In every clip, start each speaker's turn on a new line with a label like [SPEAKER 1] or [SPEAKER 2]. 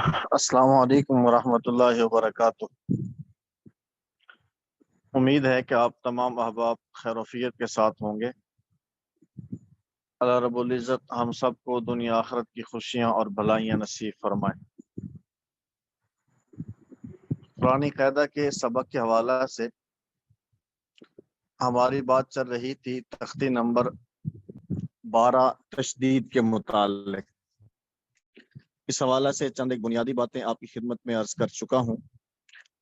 [SPEAKER 1] السلام علیکم ورحمۃ اللہ وبرکاتہ۔ امید ہے کہ آپ تمام احباب خیر وفیت کے ساتھ ہوں گے۔ اللہ رب العزت ہم سب کو دنیا آخرت کی خوشیاں اور بھلائیاں نصیب فرمائے۔ قرآن قاعدہ کے سبق کے حوالہ سے ہماری بات چل رہی تھی تختی نمبر 12 تشدید کے متعلق۔ اس حوالہ سے چند ایک بنیادی باتیں آپ کی خدمت میں عرض کر چکا ہوں۔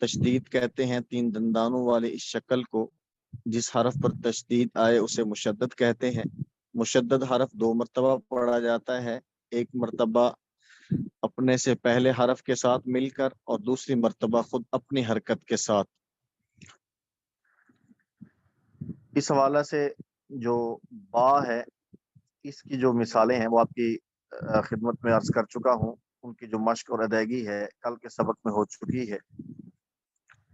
[SPEAKER 1] تشدید کہتے ہیں 3 دندانوں والے اس شکل کو جس حرف پر تشدید آئے اسے مشدد کہتے ہیں۔ مشدد حرف 2 مرتبہ پڑھا جاتا ہے، ایک مرتبہ اپنے سے پہلے حرف کے ساتھ مل کر اور دوسری مرتبہ خود اپنی حرکت کے ساتھ۔ اس حوالہ سے جو با ہے اس کی جو مثالیں ہیں وہ آپ کی خدمت میں عرض کر چکا ہوں، ان کی جو مشق اور ادائیگی ہے کل کے سبق میں ہو چکی ہے۔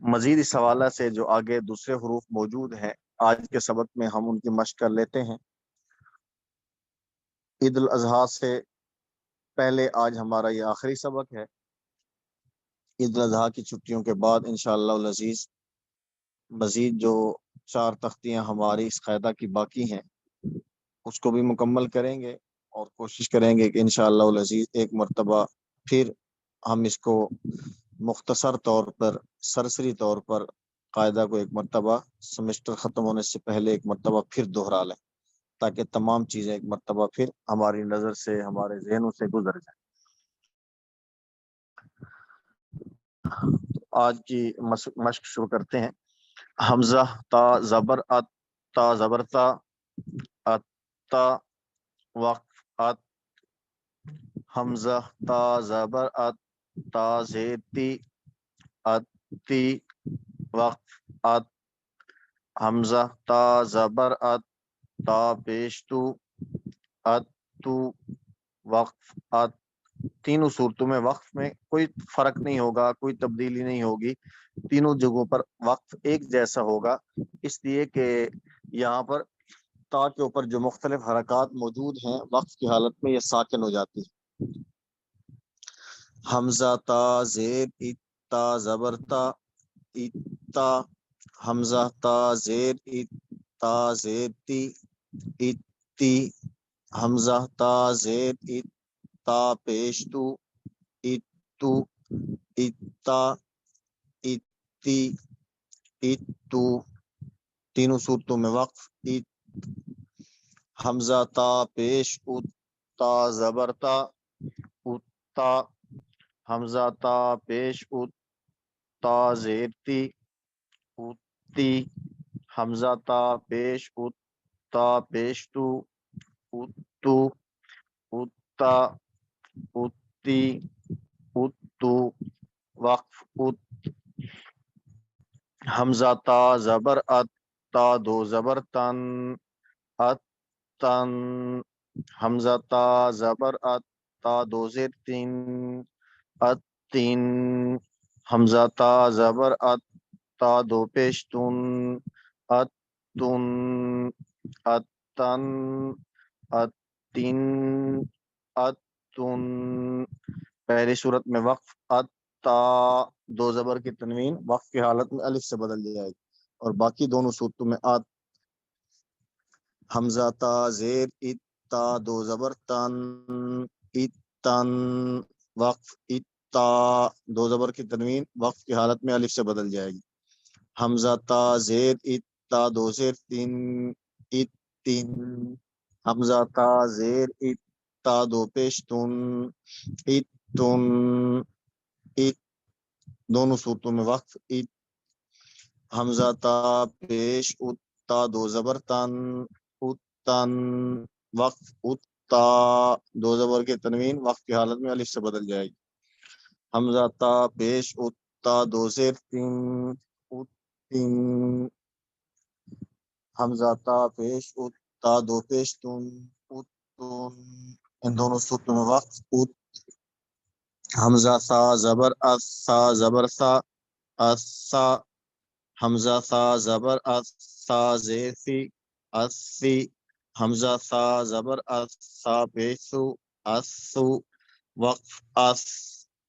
[SPEAKER 1] مزید اس حوالہ سے جو آگے دوسرے حروف موجود ہیں آج کے سبق میں ہم ان کی مشق کر لیتے ہیں۔ عید الاضحیٰ سے پہلے آج ہمارا یہ آخری سبق ہے۔ عید الاضحیٰ کی چھٹیوں کے بعد انشاءاللہ العزیز مزید جو 4 تختیاں ہماری اس قاعدہ کی باقی ہیں اس کو بھی مکمل کریں گے اور کوشش کریں گے کہ انشاءاللہ العزیز ایک مرتبہ پھر ہم اس کو مختصر طور پر سرسری طور پر قاعدہ کو ایک مرتبہ سمسٹر ختم ہونے سے پہلے ایک مرتبہ پھر دہرا لیں تاکہ تمام چیزیں ایک مرتبہ پھر ہماری نظر سے ہمارے ذہنوں سے گزر جائیں۔ آج کی مشق شروع کرتے ہیں۔ حمزہ تا زبر ات تا زبر تا ات تا وقف ات، حمزہ تا زبر ات تا زیر تی ات تی وقف ات، حمزہ تا زبر ات تا پیش تو ات تو وقف ات۔ تینوں صورتوں میں وقف میں کوئی فرق نہیں ہوگا، کوئی تبدیلی نہیں ہوگی، تینوں جگہوں پر وقف ایک جیسا ہوگا، اس لیے کہ یہاں پر تا کے اوپر جو مختلف حرکات موجود ہیں وقف کی حالت میں یہ ساکن ہو جاتی ہے۔ حمزہ تا زیر اتا زبر تا اتا، حمزہ تا زیر اتا زیر تی اتی، حمزہ تا زیر اتا پیش تو اتو اتا اتی اتو، تینوں صورتوں میں وقف ات۔ حمزہ تا پیش ات تا زبر تا اتا، حمزہ تا پیش ات تا زیر تی اتی، حمزہ تا پیش ات تا پیش تو اتو اتا اتی اتو وقف ات۔ حمزہ تا زبر ات تا 2 زبر تن ات تن، حمزہ تا زبر ات تا 2 زیر 3 ات تین، حمزہ تا زبر ات تا 2 پیش تن ات تن ات تن ات تین ات تن۔ پہلی صورت میں وقف ات تا 2 زبر کی تنوین وقف کی حالت میں الف سے بدل جائے گی، اور باقی دونوں صورتوں میں آت۔ حمزہ تا زیر اتا 2 زبر تن اتن وقف اتا، 2 زبر کی تنوین وقف کی حالت میں الف سے بدل جائے گی۔ حمزہ تا زیر اتا 2 زیر 3 اتن، حمزہ تا زیر اتا 2 پیش تن اتن ات، دونوں صورتوں میں وقف ات۔ حمزہ تا پیش اتا 2 زبر تن اتن وقف اتا، 2 زبر کے تنوین وقف کی حالت میں الف سے بدل جائے گی۔ حمزہ تا پیش اتا 2 زیر 3 اتن، حمزہ تا پیش اتا 2 پیش تن اتن، ان دونوں صورتوں میں وقف ات۔ حمزہ سا زبر اس سا زبر سا اسا، حمزہ سا زبر اس سا زیر سی اسی، حمزہ سا زبر اس سا پیش سو اسو وقف اس۔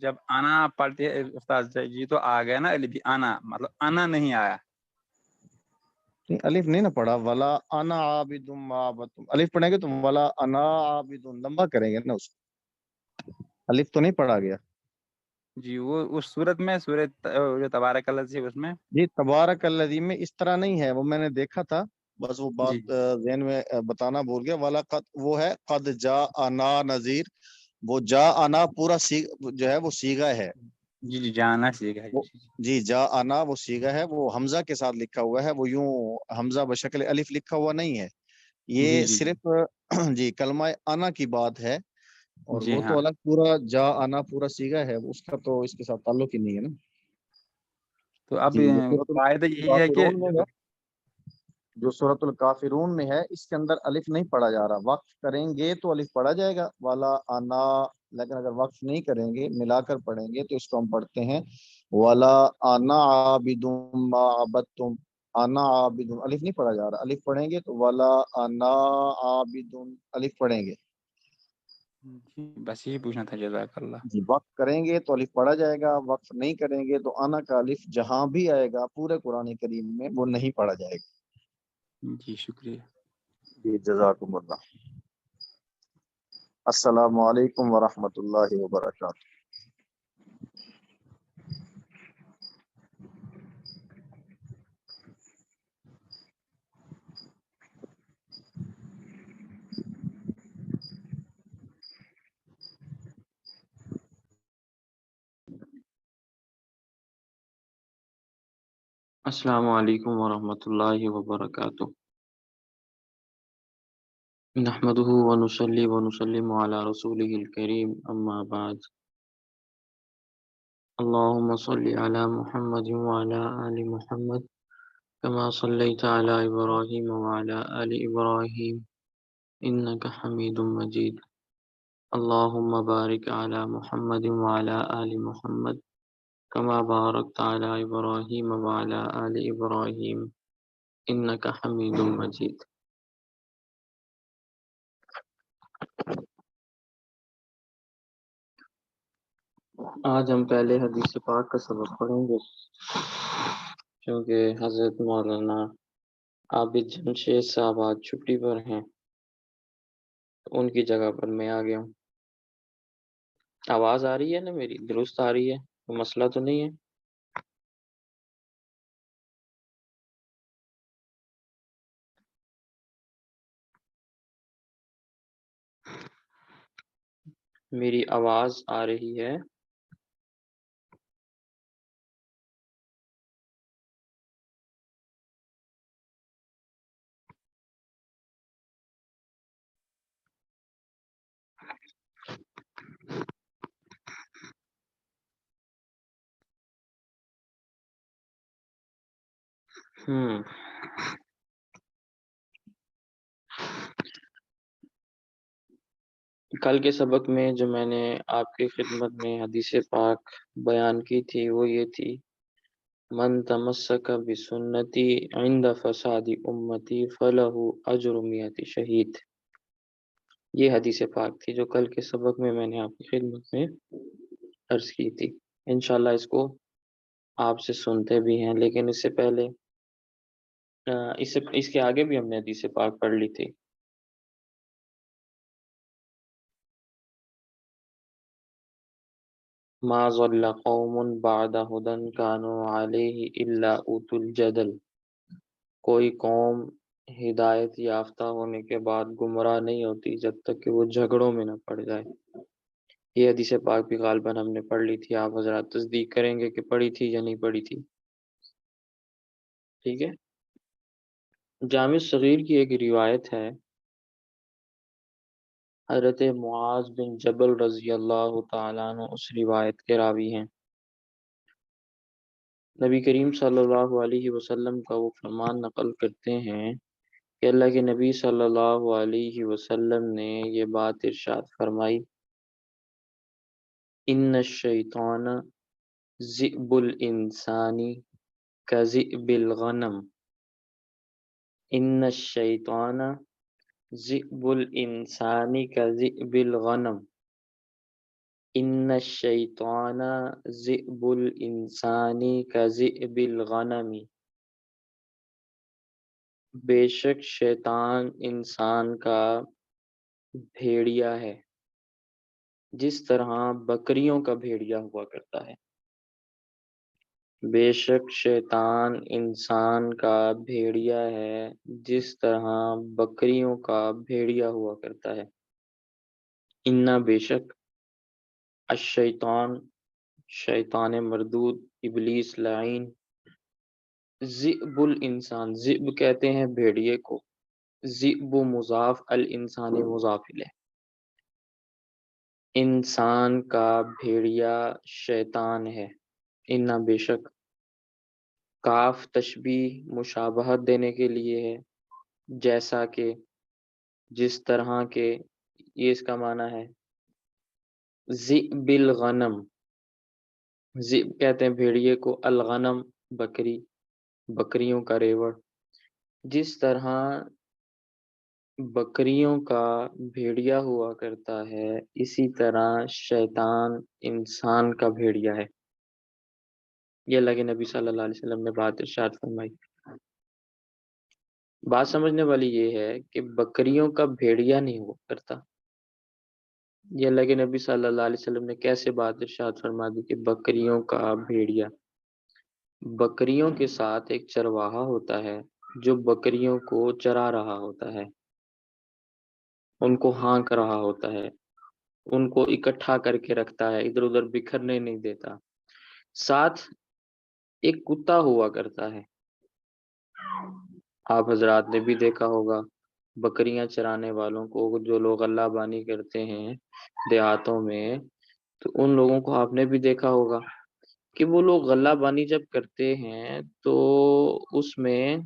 [SPEAKER 2] جب انا پڑھتے ہیں استاد جی تو آ گیا نا الف انا، مطلب انا نہیں آیا.
[SPEAKER 1] نہیں الف نہیں نا پڑھا، ولا انا عابد ما عبدتم، الف پڑھیں گے تو ولا انا عابد، لمبا کریں گے نا اس کو، الف تو نہیں پڑھا گیا.
[SPEAKER 2] جی وہ اس صورت میں سورۃ جو تبارک الذی اس میں.
[SPEAKER 1] جی تبارک الذی میں اس طرح نہیں ہے، وہ میں نے دیکھا تھا، بس وہ بات
[SPEAKER 2] جی
[SPEAKER 1] ذہن میں بتانا بھول گیا. والا قد وہ ہے قد جا انا نذیر، وہ جا انا پورا جو ہے وہ سیغہ ہے.
[SPEAKER 2] جی جی جانا سیکھا ہے.
[SPEAKER 1] وہ جی جا انا وہ سیغہ ہے، وہ حمزہ کے ساتھ لکھا ہوا ہے، وہ یوں حمزہ بشکل الف لکھا ہوا نہیں ہے.
[SPEAKER 2] جی
[SPEAKER 1] یہ
[SPEAKER 2] جی
[SPEAKER 1] صرف جی کلمہ انا کی بات ہے، اور
[SPEAKER 2] جی
[SPEAKER 1] وہ
[SPEAKER 2] ہاں.
[SPEAKER 1] تو الگ پورا جا انا پورا سیغہ ہے، اس کا تو اس کے ساتھ تعلق ہی نہیں ہے نا.
[SPEAKER 2] تو اب
[SPEAKER 1] جی یہ سورۃ
[SPEAKER 2] قاعدہ یہی ہے کہ
[SPEAKER 1] الکافرون میں ہے، جو سورۃ الکافرون میں ہے اس کے اندر الف نہیں پڑھا جا رہا. وقف کریں گے تو الف پڑھا جائے گا والا انا، لیکن اگر وقف نہیں کریں گے ملا کر پڑھیں گے تو اس کو ہم پڑھتے ہیں والا انا عابد ما عبدتم. انا عابد الف نہیں پڑھا جا رہا، الف پڑھیں گے تو والا انا عابد الف پڑھیں گے.
[SPEAKER 2] جی بس یہی پوچھنا تھا. جزاک اللہ.
[SPEAKER 1] جی وقف کریں گے تو الف پڑھا جائے گا، وقف نہیں کریں گے تو انا کا الف جہاں بھی آئے گا پورے قرآن کریم میں وہ نہیں پڑھا جائے گا.
[SPEAKER 2] جی شکریہ.
[SPEAKER 1] جی جزاکم اللہ. السلام علیکم ورحمۃ اللہ وبرکاتہ.
[SPEAKER 3] السلام علیکم ورحمۃ اللہ وبرکاتہ. نحمده ونصلي ونسلم على رسوله الكريم اما بعد. اللهم صل على محمد وعلى آل محمد كما صليت على إبراهيم وعلى آل إبراهيم إنك حميد مجيد. اللهم بارك على محمد وعلى آل محمد كما باركت على إبراهيم وعلى آل إبراهيم إنك حميد مجيد. آج ہم پہلے حدیث پاک کا سبق پڑھیں گے، کیونکہ حضرت مولانا عابد جمشید صاحب آج چھٹی پر ہیں، ان کی جگہ پر میں آ گیا ہوں. آواز آ رہی ہے نا میری؟ درست آ رہی ہے؟ کوئی مسئلہ تو نہیں ہے؟ میری آواز آ رہی ہے؟ کل کے سبق میں جو میں نے آپ کی خدمت میں حدیث پاک بیان کی تھی وہ یہ تھی: من تمسک بسنتی عند فساد امتی فلہ اجر 100 شہید. یہ حدیث پاک تھی جو کل کے سبق میں نے آپ کی خدمت میں عرض کی تھی. انشاءاللہ اس کو آپ سے سنتے بھی ہیں، لیکن اس سے پہلے اس کے آگے بھی ہم نے حدیث پاک پڑھ لی تھی. ما ضل قوم بعد هدى كانوا عليه الا اوتوا الجدل. کوئی قوم ہدایت یافتہ ہونے کے بعد گمراہ نہیں ہوتی جب تک کہ وہ جھگڑوں میں نہ پڑ جائے. یہ حدیث پاک بھی غالباً ہم نے پڑھ لی تھی. آپ حضرات تصدیق کریں گے کہ پڑھی تھی یا نہیں پڑھی تھی؟ ٹھیک ہے. جامع صغیر کی ایک روایت ہے، حضرت معاذ بن جبل رضی اللہ تعالیٰ عنہ اس روایت کے راوی ہیں. نبی کریم صلی اللہ علیہ وسلم کا وہ فرمان نقل کرتے ہیں کہ اللہ کے نبی صلی اللہ علیہ وسلم نے یہ بات ارشاد فرمائی: ان الشیطان ذئب الانسان کذئب الغنم. ان الشیطان ذئب الانسان کذئب الغنم. ان الشیطان ذئب الانسانی کذئب الغنم، بے شک شیطان انسان کا بھیڑیا ہے جس طرح بکریوں کا بھیڑیا ہوا کرتا ہے۔ بے شک شیطان انسان کا بھیڑیا ہے جس طرح بکریوں کا بھیڑیا ہوا کرتا ہے۔ انا بے شک الشیطان شیطان مردود ابلیس لعین، ذئب الانسان، ذئب کہتے ہیں بھیڑیے کو، ذئب مضاف، الانسان مضاف الیہ، انسان کا بھیڑیا شیطان ہے۔ انا بے شک، کاف تشبیہ مشابہت دینے کے لیے ہے، جیسا کہ، جس طرح کے، یہ اس کا معنی ہے۔ ذئب الغنم، ذئب کہتے ہیں بھیڑیے کو، الغنم بکری، بکریوں کا ریوڑ، جس طرح بکریوں کا بھیڑیا ہوا کرتا ہے اسی طرح شیطان انسان کا بھیڑیا ہے۔ یہ اللہ کے نبی صلی اللہ علیہ وسلم نے بات ارشاد فرمائی۔ بات سمجھنے والی یہ ہے کہ بکریوں کا بھیڑیا نہیں ہوا کرتا۔ یہ اللہ کے نبی صلی اللہ علیہ وسلم نے کیسے بات ارشاد فرما دی کہ بکریوں کا بھیڑیا؟ بکریوں کے ساتھ ایک چرواہا ہوتا ہے جو بکریوں کو چرا رہا ہوتا ہے، ان کو ہانک رہا ہوتا ہے، ان کو اکٹھا کر کے رکھتا ہے، ادھر ادھر بکھرنے نہیں دیتا۔ ساتھ ایک کتا ہوا کرتا ہے۔ آپ حضرات نے بھی دیکھا ہوگا بکریاں چرانے والوں کو، جو لوگ اللہ بانی کرتے ہیں دیہاتوں میں، تو ان لوگوں کو آپ نے بھی دیکھا ہوگا کہ وہ لوگ غلہ بانی جب کرتے ہیں تو اس میں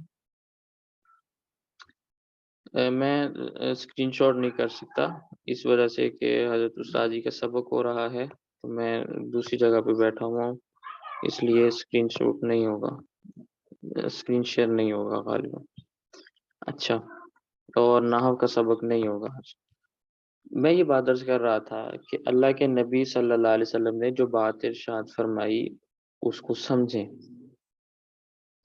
[SPEAKER 3] میں اسکرین شاٹ نہیں کر سکتا اس وجہ سے کہ حضرت استاد جی کا سبق ہو رہا ہے، تو میں دوسری جگہ پہ بیٹھا ہوا ہوں، اس لیے اسکرین شاٹ نہیں ہوگا، اسکرین شیئر نہیں ہوگا غالباً۔ اچھا، اور نحو کا سبق نہیں ہوگا۔ میں یہ بات درج کر رہا تھا کہ اللہ کے نبی صلی اللہ علیہ وسلم نے جو بات ارشاد فرمائی اس کو سمجھیں۔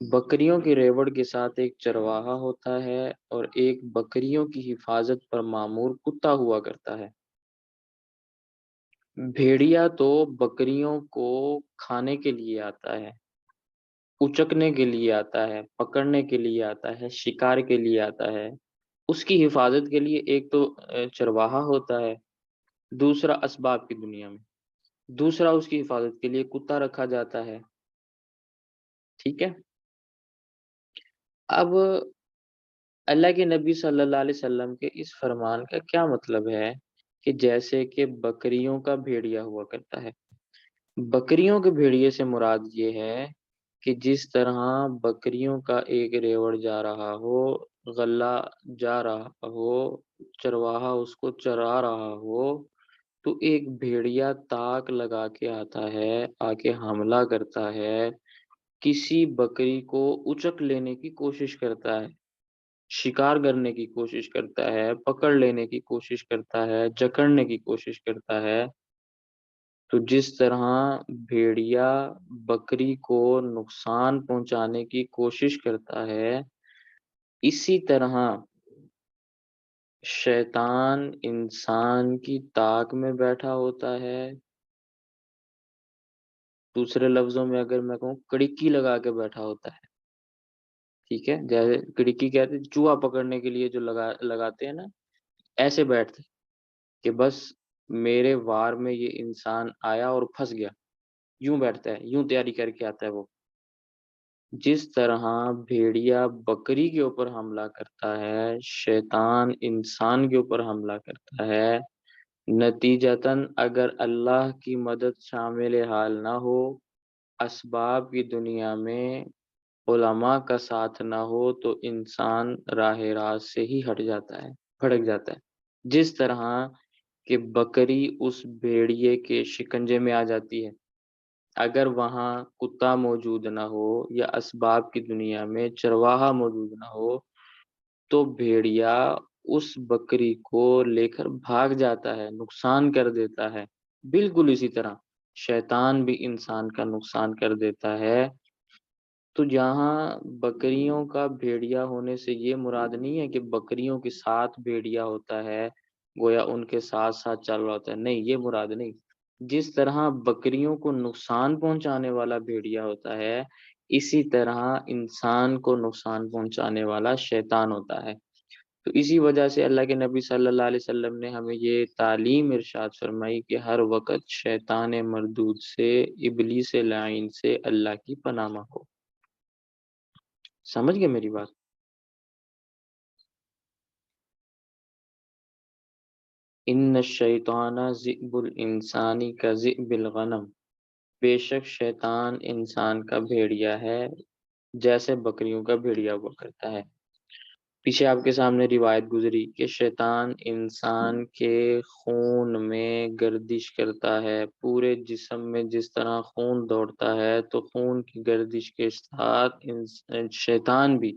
[SPEAKER 3] بکریوں کی ریوڑ کے ساتھ ایک چرواہا ہوتا ہے اور ایک بکریوں کی حفاظت پر مامور کتا ہوا کرتا ہے۔ بھیڑیا تو بکریوں کو کھانے کے لیے آتا ہے، اچکنے کے لیے آتا ہے، پکڑنے کے لیے آتا ہے، شکار کے لیے آتا ہے۔ اس کی حفاظت کے لیے ایک تو چرواہا ہوتا ہے، دوسرا اسباب کی دنیا میں، دوسرا اس کی حفاظت کے لیے کتا رکھا جاتا ہے۔ ٹھیک ہے، اب اللہ کے نبی صلی اللہ علیہ وسلم کے اس فرمان کا کیا مطلب ہے کہ جیسے کہ بکریوں کا بھیڑیا ہوا کرتا ہے؟ بکریوں کے بھیڑیے سے مراد یہ ہے کہ جس طرح بکریوں کا ایک ریوڑ جا رہا ہو، غلہ جا رہا ہو، چرواہا اس کو چرا رہا ہو، تو ایک بھیڑیا تاک لگا کے آتا ہے، آ کے حملہ کرتا ہے، کسی بکری کو اچک لینے کی کوشش کرتا ہے، شکار کرنے کی کوشش کرتا ہے، پکڑ لینے کی کوشش کرتا ہے، جکڑنے کی کوشش کرتا ہے۔ تو جس طرح بھیڑیا بکری کو نقصان پہنچانے کی کوشش کرتا ہے، اسی طرح شیطان انسان کی طاق میں بیٹھا ہوتا ہے۔ دوسرے لفظوں میں اگر میں کہوں، کڑکی لگا کے بیٹھا ہوتا ہے۔ ٹھیک ہے، جیسے کڑکی کہتے ہیں چوہا پکڑنے کے لیے جو لگاتے ہیں نا، ایسے بیٹھتے کہ بس میرے وار میں یہ انسان آیا اور پھنس گیا، یوں بیٹھتا ہے، یوں تیاری کر کے آتا ہے وہ۔ جس طرح بھیڑیا بکری کے اوپر حملہ کرتا ہے، شیطان انسان کے اوپر حملہ کرتا ہے، نتیجتاً اگر اللہ کی مدد شامل حال نہ ہو، اسباب کی دنیا میں علماء کا ساتھ نہ ہو، تو انسان راہ راست سے ہی ہٹ جاتا ہے، بھٹک جاتا ہے۔ جس طرح کہ بکری اس بھیڑیے کے شکنجے میں آ جاتی ہے، اگر وہاں کتا موجود نہ ہو یا اسباب کی دنیا میں چرواہا موجود نہ ہو، تو بھیڑیا اس بکری کو لے کر بھاگ جاتا ہے، نقصان کر دیتا ہے، بالکل اسی طرح شیطان بھی انسان کا نقصان کر دیتا ہے۔ تو جہاں بکریوں کا بھیڑیا ہونے سے یہ مراد نہیں ہے کہ بکریوں کے ساتھ بھیڑیا ہوتا ہے، گویا ان کے ساتھ ساتھ چل رہا ہوتا ہے، نہیں، یہ مراد نہیں۔ جس طرح بکریوں کو نقصان پہنچانے والا بھیڑیا ہوتا ہے، اسی طرح انسان کو نقصان پہنچانے والا شیطان ہوتا ہے۔ تو اسی وجہ سے اللہ کے نبی صلی اللہ علیہ وسلم نے ہمیں یہ تعلیم ارشاد فرمائی کہ ہر وقت شیطان مردود سے، ابلیس لعین سے اللہ کی پناہ مانگو۔ سمجھ گئے میری بات؟ ان الشیطان ذئب الانسانی کا ذئب الغنم، بے شک شیطان انسان کا بھیڑیا ہے جیسے بکریوں کا بھیڑیا ہوا کرتا ہے۔ پیچھے آپ کے سامنے روایت گزری کہ شیطان انسان کے خون میں گردش کرتا ہے، پورے جسم میں جس طرح خون دوڑتا ہے تو خون کی گردش کے ساتھ شیطان بھی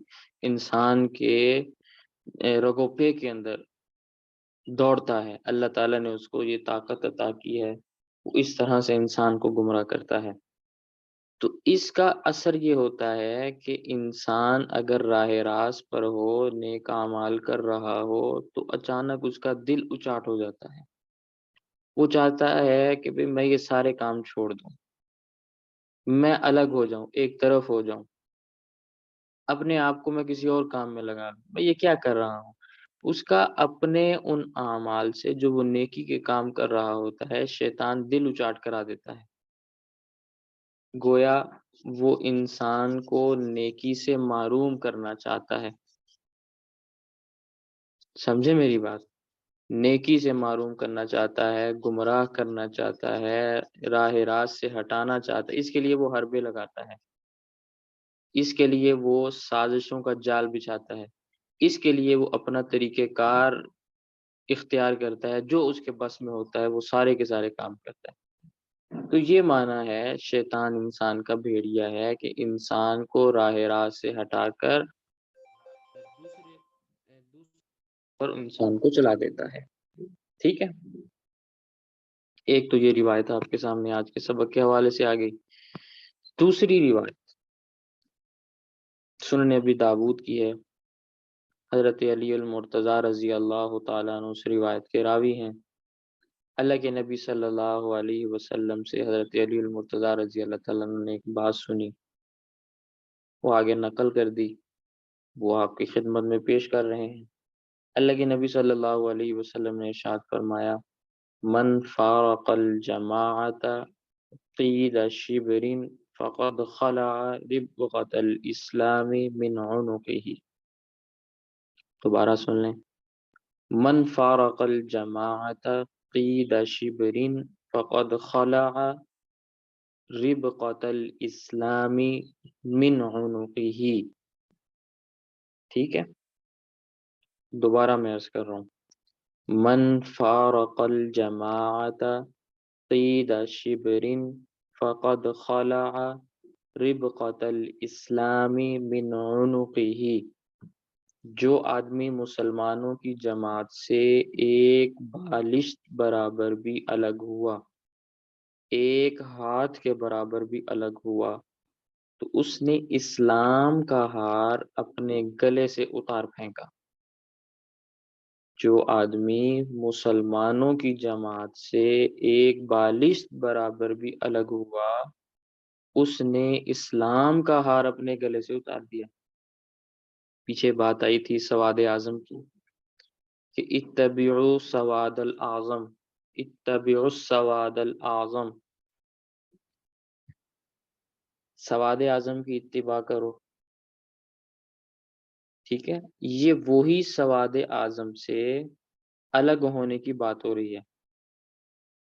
[SPEAKER 3] انسان کے رگو پے کے اندر دوڑتا ہے۔ اللہ تعالیٰ نے اس کو یہ طاقت عطا کی ہے، وہ اس طرح سے انسان کو گمراہ کرتا ہے۔ تو اس کا اثر یہ ہوتا ہے کہ انسان اگر راہ راست پر ہو، نیک اعمال کر رہا ہو، تو اچانک اس کا دل اچاٹ ہو جاتا ہے، وہ چاہتا ہے کہ بھئی میں یہ سارے کام چھوڑ دوں، میں الگ ہو جاؤں، ایک طرف ہو جاؤں، اپنے آپ کو میں کسی اور کام میں لگا لوں، میں یہ کیا کر رہا ہوں۔ اس کا اپنے ان اعمال سے جو وہ نیکی کے کام کر رہا ہوتا ہے، شیطان دل اچاٹ کرا دیتا ہے، گویا وہ انسان کو نیکی سے محروم کرنا چاہتا ہے۔ سمجھے میری بات؟ نیکی سے محروم کرنا چاہتا ہے، گمراہ کرنا چاہتا ہے، راہ راست سے ہٹانا چاہتا ہے، اس کے لیے وہ حربے لگاتا ہے، اس کے لیے وہ سازشوں کا جال بچھاتا ہے، اس کے لیے وہ اپنا طریقہ کار اختیار کرتا ہے، جو اس کے بس میں ہوتا ہے وہ سارے کے سارے کام کرتا ہے۔ تو یہ معنی ہے شیطان انسان کا بھیڑیا ہے کہ انسان کو راہ راست سے ہٹا کر دوسرے پر انسان کو چلا دیتا ہے۔ ٹھیک ہے، ایک تو یہ روایت آپ کے سامنے آج کے سبق کے حوالے سے آ گئی۔ دوسری روایت سنن ابی داود کی ہے، حضرت علی المرتضی رضی اللہ تعالیٰ عنہ اس روایت کے راوی ہیں۔ اللہ کے نبی صلی اللہ علیہ وسلم سے حضرت علی المرتضی رضی اللہ تعالیٰ عنہ نے ایک بات سنی، وہ آگے نقل کر دی، وہ آپ کی خدمت میں پیش کر رہے ہیں۔ اللہ کے نبی صلی اللہ علیہ وسلم نے ارشاد فرمایا، من فارق الجماعت قید شبر فقد خلع ربقۃ الاسلام من عنقہ۔ دوبارہ سن لیں، من فارق الجماعت قید شبر فقد خلع ربقۃ الاسلام من عنقہ۔ ٹھیک ہے، دوبارہ میں عرض کر رہا ہوں، من فارق الجماعت قید شبر فقد خلع ربقۃ الاسلام من عنقہ۔ جو آدمی مسلمانوں کی جماعت سے ایک بالشت برابر بھی الگ ہوا، ایک ہاتھ کے برابر بھی الگ ہوا، تو اس نے اسلام کا ہار اپنے گلے سے اتار پھینکا۔ جو آدمی مسلمانوں کی جماعت سے ایک بالشت برابر بھی الگ ہوا، اس نے اسلام کا ہار اپنے گلے سے اتار دیا۔ پیچھے بات آئی تھی سواد اعظم کی کہ اتبعوا سواد الاعظم، اتبعوا السواد الاعظم، سواد اعظم کی اتباع کرو۔ ٹھیک ہے، یہ وہی سواد اعظم سے الگ ہونے کی بات ہو رہی ہے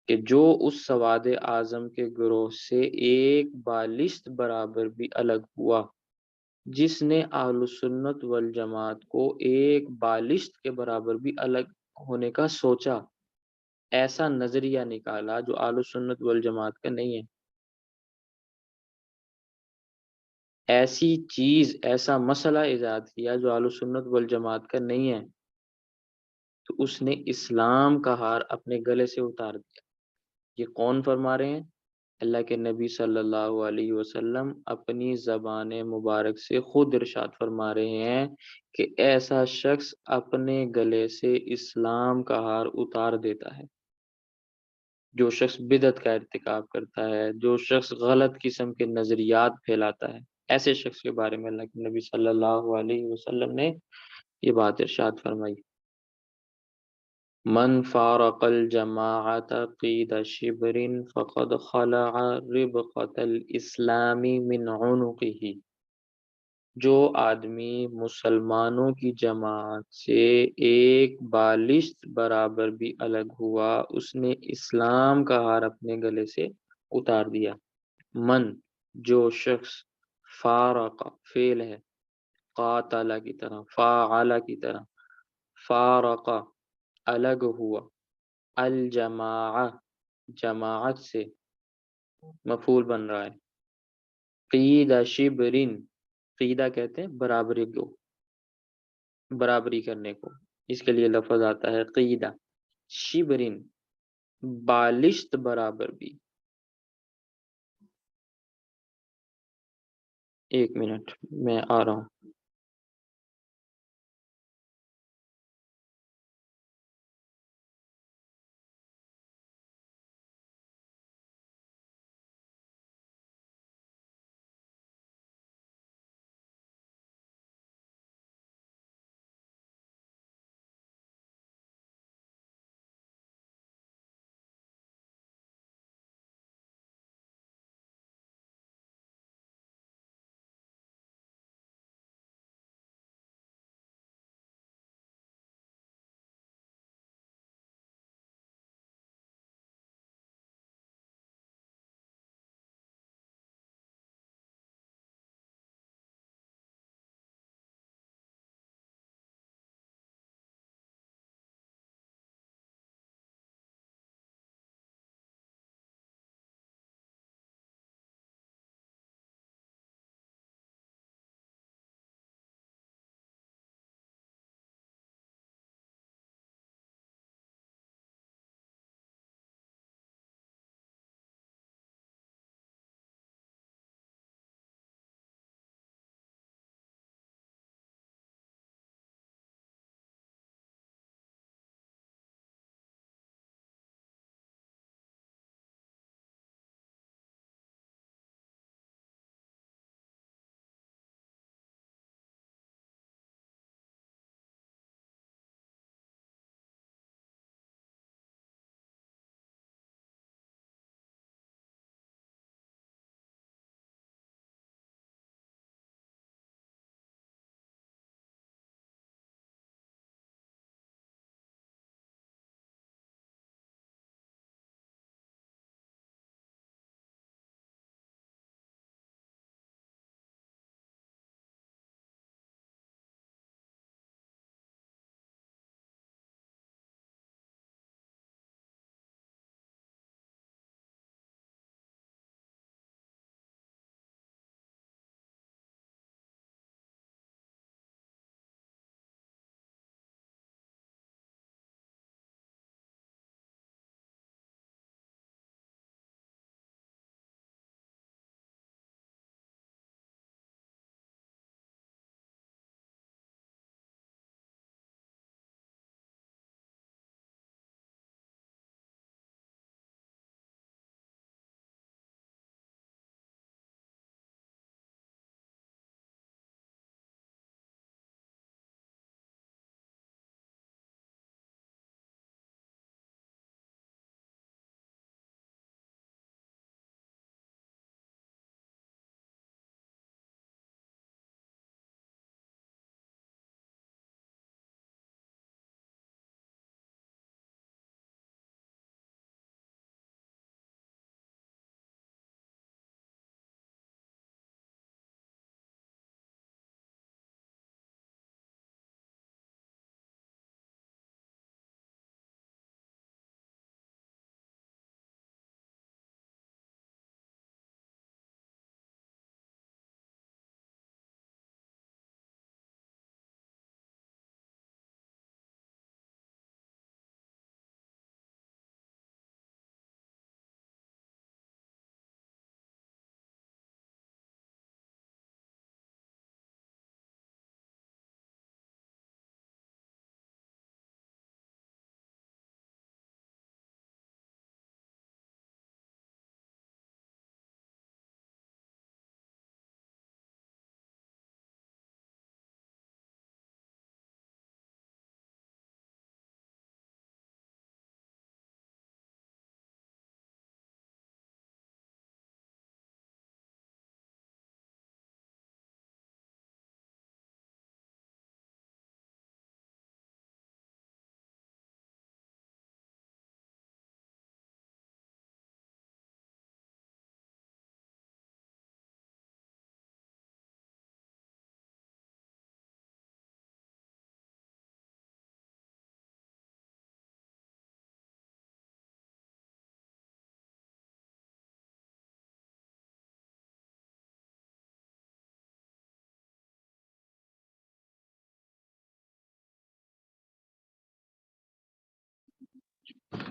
[SPEAKER 3] کہ جو اس سواد اعظم کے گروہ سے ایک بالشت برابر بھی الگ ہوا، جس نے اہل سنت والجماعت کو ایک بالشت کے برابر بھی الگ ہونے کا سوچا، ایسا نظریہ نکالا جو اہل سنت والجماعت کا نہیں ہے، ایسی چیز، ایسا مسئلہ ایجاد کیا جو اہل سنت والجماعت کا نہیں ہے، تو اس نے اسلام کا ہار اپنے گلے سے اتار دیا۔ یہ کون فرما رہے ہیں؟ اللہ کے نبی صلی اللہ علیہ وسلم اپنی زبان مبارک سے خود ارشاد فرما رہے ہیں کہ ایسا شخص اپنے گلے سے اسلام کا ہار اتار دیتا ہے۔ جو شخص بدعت کا ارتکاب کرتا ہے، جو شخص غلط قسم کے نظریات پھیلاتا ہے، ایسے شخص کے بارے میں اللہ کے نبی صلی اللہ علیہ وسلم نے یہ بات ارشاد فرمائی۔ من فارق الجماعت قید شبر فقد خلع ربقۃ الاسلام من عنقہ، جو آدمی مسلمانوں کی جماعت سے ایک بالشت برابر بھی الگ ہوا، اس نے اسلام کا ہار اپنے گلے سے اتار دیا۔ من، جو شخص، فارق فعل ہے، قاتل کی طرح، فاعل کی طرح، فارق الگ ہوا، الجماع جماعت سے، مفعول بن رہا ہے، قید شبرن، قیدہ کہتے ہیں برابری کو، برابری کرنے کو، اس کے لیے لفظ آتا ہے قیدہ، شبرن بالشت برابر بھی۔ ایک منٹ میں آ رہا ہوں۔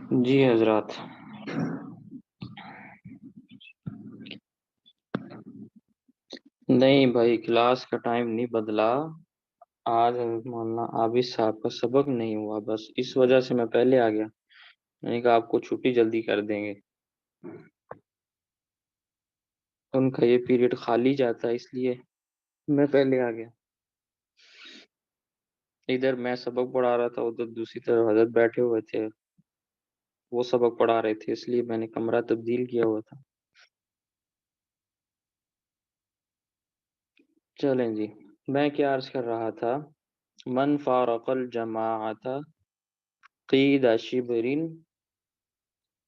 [SPEAKER 3] جی حضرات، نہیں بھائی، کلاس کا ٹائم نہیں بدلا. آج حضرت مولانا عابد صاحب کا سبق نہیں ہوا، بس اس وجہ سے میں پہلے آ گیا. میں نے کہا آپ کو چھٹی جلدی کر دیں گے، ان کا یہ پیریڈ خالی جاتا ہے، اس لیے میں پہلے آ گیا. ادھر میں سبق پڑھا رہا تھا، ادھر دوسری طرف حضرت بیٹھے ہوئے تھے، وہ سبق پڑھا رہے تھے، اس لیے میں نے کمرہ تبدیل کیا ہوا تھا. چلیں جی، میں کیا عرض کر رہا تھا. من فارق الجماعت قید شبر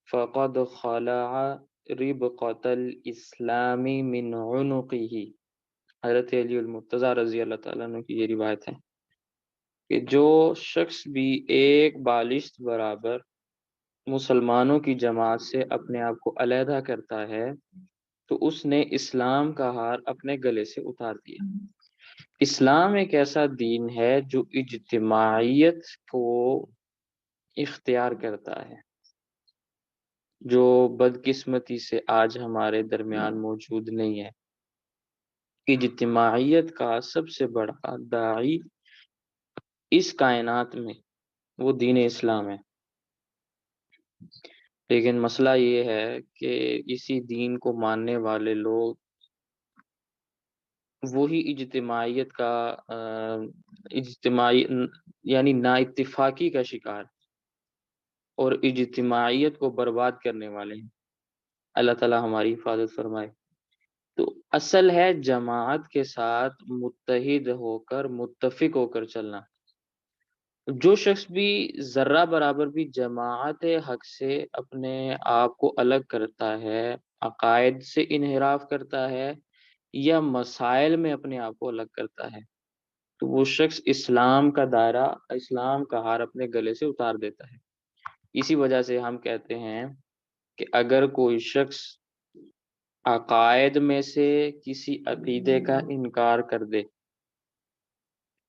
[SPEAKER 3] فقد خلع ربقۃ الاسلام من عنقه. حضرت علی المرتضیٰ رضی اللہ تعالیٰ عنہ کی یہ روایت ہے کہ جو شخص بھی ایک بالشت برابر مسلمانوں کی جماعت سے اپنے آپ کو علیحدہ کرتا ہے تو اس نے اسلام کا ہار اپنے گلے سے اتار دیا. اسلام ایک ایسا دین ہے جو اجتماعیت کو اختیار کرتا ہے، جو بدقسمتی سے آج ہمارے درمیان موجود نہیں ہے. اجتماعیت کا سب سے بڑا داعی اس کائنات میں وہ دین اسلام ہے. لیکن مسئلہ یہ ہے کہ اسی دین کو ماننے والے لوگ وہی اجتماعیت کا اجتماعی یعنی نا اتفاقی کا شکار اور اجتماعیت کو برباد کرنے والے ہیں. اللہ تعالی ہماری حفاظت فرمائے. تو اصل ہے جماعت کے ساتھ متحد ہو کر متفق ہو کر چلنا. جو شخص بھی ذرہ برابر بھی جماعت حق سے اپنے آپ کو الگ کرتا ہے، عقائد سے انحراف کرتا ہے یا مسائل میں اپنے آپ کو الگ کرتا ہے، تو وہ شخص اسلام کا دائرہ، اسلام کا ہار اپنے گلے سے اتار دیتا ہے. اسی وجہ سے ہم کہتے ہیں کہ اگر کوئی شخص عقائد میں سے کسی عقیدے کا انکار کر دے